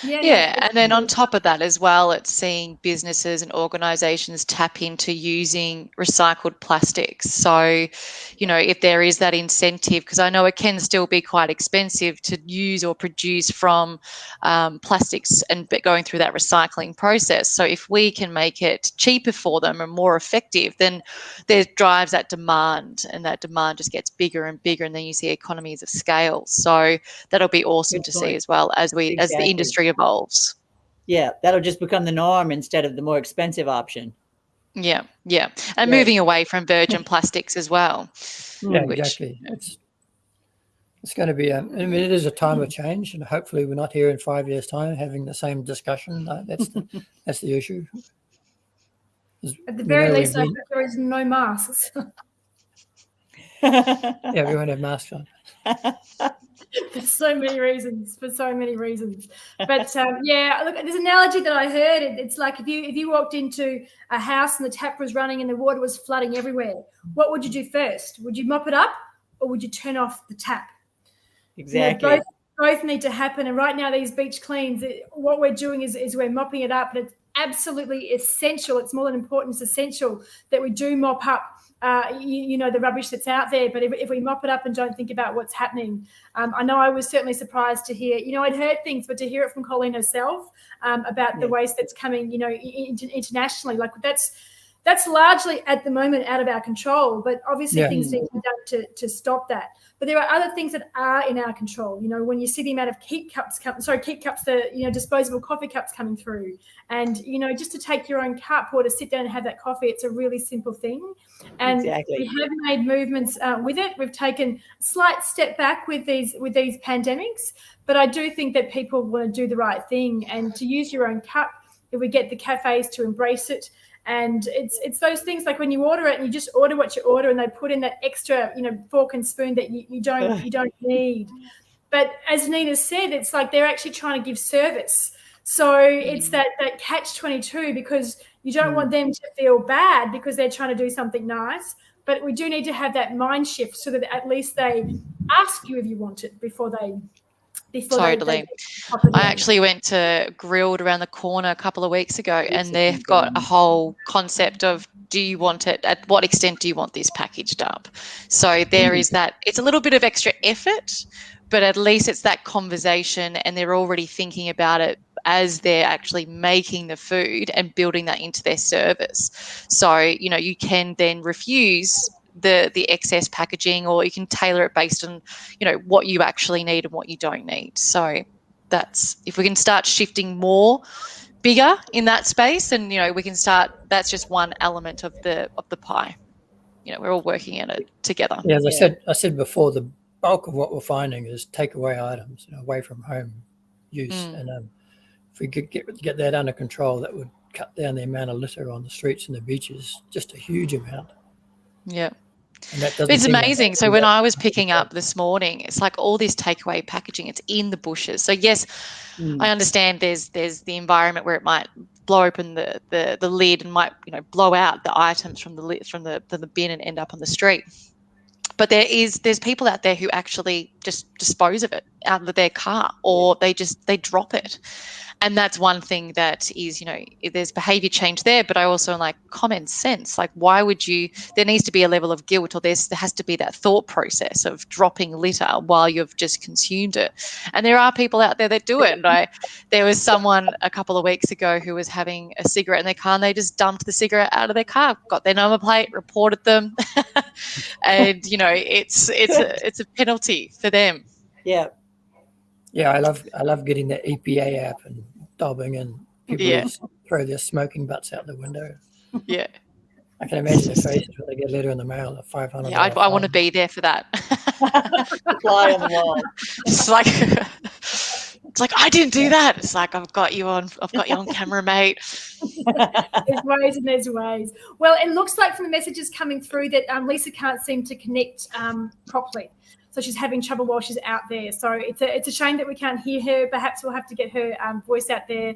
Speaker 3: Yeah, and then on top of that as well, it's seeing businesses and organisations tap into using recycled plastics. So, if there is that incentive, because I know it can still be quite expensive to use or produce from plastics and going through that recycling process. So if we can make it cheaper for them and more effective, then there drives that demand, and that demand just gets bigger and bigger, and then you see economies of scale. So that'll be awesome to see as well as the industry evolves.
Speaker 12: Yeah, that'll just become the norm instead of the more expensive option.
Speaker 3: Yeah, and moving away from virgin plastics as well.
Speaker 11: Yeah, exactly. It's going to be. It is a time of change, and hopefully we're not here in 5 years' time having the same discussion. That's the issue.
Speaker 2: At the very least, I hope there is no masks.
Speaker 11: Yeah, we won't have masks on.
Speaker 2: For so many reasons. But look, there's an analogy that I heard. It's like if you walked into a house and the tap was running and the water was flooding everywhere, what would you do first? Would you mop it up, or would you turn off the tap?
Speaker 12: Exactly.
Speaker 2: Both need to happen. And right now, these beach cleans, what we're doing is we're mopping it up, and it's absolutely essential. It's more than important. It's essential that we do mop up the rubbish that's out there. But if we mop it up and don't think about what's happening, I know I was certainly surprised to hear, I'd heard things, but to hear it from Colleen herself about the waste that's coming, internationally, like that's largely at the moment out of our control, but obviously things need to be done to stop that. But there are other things that are in our control. When you see the amount of disposable coffee cups coming through, and, just to take your own cup or to sit down and have that coffee, it's a really simple thing. And we have made movements with it. We've taken a slight step back with these pandemics, but I do think that people want to do the right thing and to use your own cup. If we get the cafes to embrace it, and it's those things like when you order it and you just order what you order, and they put in that extra, fork and spoon that you don't need. But as Nina said, it's like they're actually trying to give service. So it's that catch-22, because you don't want them to feel bad because they're trying to do something nice. But we do need to have that mind shift so that at least they ask you if you want it before they.
Speaker 3: Totally. I actually went to Grilled around the corner a couple of weeks ago, and they've got a whole concept of, do you want it? At what extent do you want this packaged up? So there is that. It's a little bit of extra effort, but at least it's that conversation, and they're already thinking about it as they're actually making the food and building that into their service. So, you can then refuse the excess packaging, or you can tailor it based on, what you actually need and what you don't need. So that's, if we can start shifting more bigger in that space, and, we can start, that's just one element of the pie. We're all working in it together.
Speaker 11: Yeah, as I said before, the bulk of what we're finding is takeaway items, away from home use. And if we could get that under control, that would cut down the amount of litter on the streets and the beaches, just a huge amount.
Speaker 3: Yeah.
Speaker 11: It's
Speaker 3: amazing. So when I was picking up this morning, it's like all this takeaway packaging, it's in the bushes. So yes, I understand there's the environment where it might blow open the lid and might blow out the items from the bin and end up on the street. But there's people out there who actually just dispose of it out of their car, or they drop it. And that's one thing that is, there's behavior change there, but I also like common sense. Like, why would you, there needs to be a level of guilt, or there has to be that thought process of dropping litter while you've just consumed it. And there are people out there that do it. And there was someone a couple of weeks ago who was having a cigarette in their car, and they just dumped the cigarette out of their car, got their number plate, reported them. And, it's a penalty for them.
Speaker 12: Yeah.
Speaker 11: Yeah, I love getting the EPA app and dobbing, and people just throw their smoking butts out the window.
Speaker 3: Yeah.
Speaker 11: I can imagine their faces when they get a letter in the mail at $500.
Speaker 3: Yeah, I want to be there for that.
Speaker 12: Fly on the wall.
Speaker 3: It's like I didn't do that. It's like I've got you on camera, mate.
Speaker 2: There's ways and there's ways. Well, it looks like from the messages coming through that Lisa can't seem to connect properly. So she's having trouble while she's out there. So it's a shame that we can't hear her. Perhaps we'll have to get her voice out there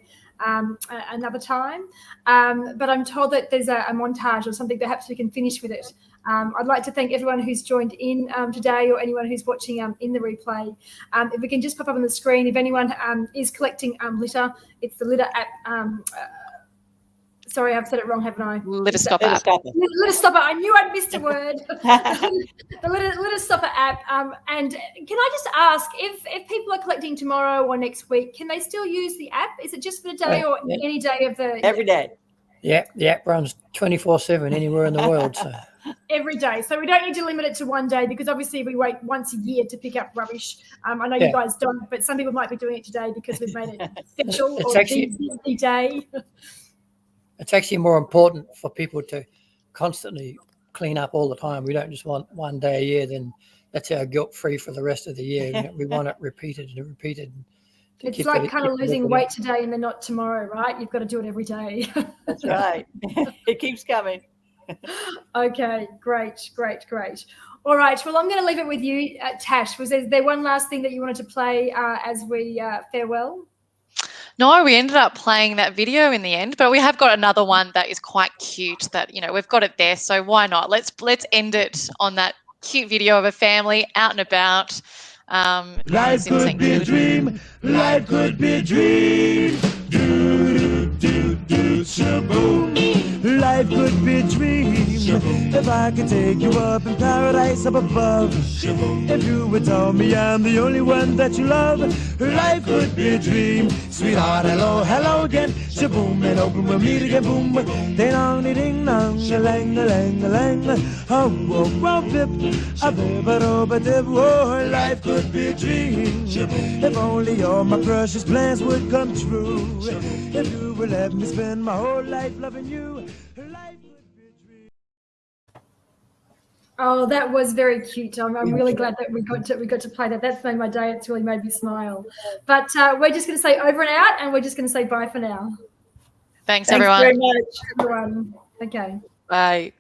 Speaker 2: another time. But I'm told that there's a montage or something. Perhaps we can finish with it. I'd like to thank everyone who's joined in today, or anyone who's watching in the replay. If we can just pop up on the screen, if anyone is collecting litter, it's the litter app. Sorry, I've said it wrong, haven't I?
Speaker 3: Litter Stopper app.
Speaker 2: Litter Stopper. I knew I'd missed a word. The Litter Stopper app. And can I just ask, if people are collecting tomorrow or next week, can they still use the app? Is it just for the day, or any day of the...
Speaker 12: Every day.
Speaker 11: Yeah, the app runs 24/7 anywhere in the world. So
Speaker 2: every day. So we don't need to limit it to one day, because obviously we wait once a year to pick up rubbish. I know you guys don't, but some people might be doing it today because we've made it special or busy day.
Speaker 11: It's actually more important for people to constantly clean up all the time. We don't just want one day a year, then that's our guilt-free for the rest of the year. We want it repeated and repeated.
Speaker 2: It's like kind of losing weight today and then not tomorrow, right? You've got to do it every day.
Speaker 12: That's right. It keeps coming.
Speaker 2: Okay, great. All right, well, I'm going to leave it with you, Tash. Was there one last thing that you wanted to play as we farewell?
Speaker 3: No, we ended up playing that video in the end, but we have got another one that is quite cute that, we've got it there. So why not? Let's end it on that cute video of a family out and about.
Speaker 17: Life could be a dream. Life could be a dream. Shaboom. Life could be a dream. If I could take you up in paradise up above. If you would tell me I'm the only one that you love. Life could be a dream. Sweetheart, hello, hello again. Shaboom, and open we'll meet again. Boom, ding dong, ding dong, lang, lang, lang. Oh, oh, oh, bip, a bip, a dip. Oh, life could be a dream. If only all my precious plans would come true. If you would let me spend my whole life loving you. Life would be a dream.
Speaker 2: Oh, that was very cute. I'm really glad that we got to play that. That's made my day. It's really made me smile. But we're just going to say over and out, and we're just going to say bye for now.
Speaker 3: Thanks everyone.
Speaker 2: Thanks very much, everyone. Okay.
Speaker 3: Bye.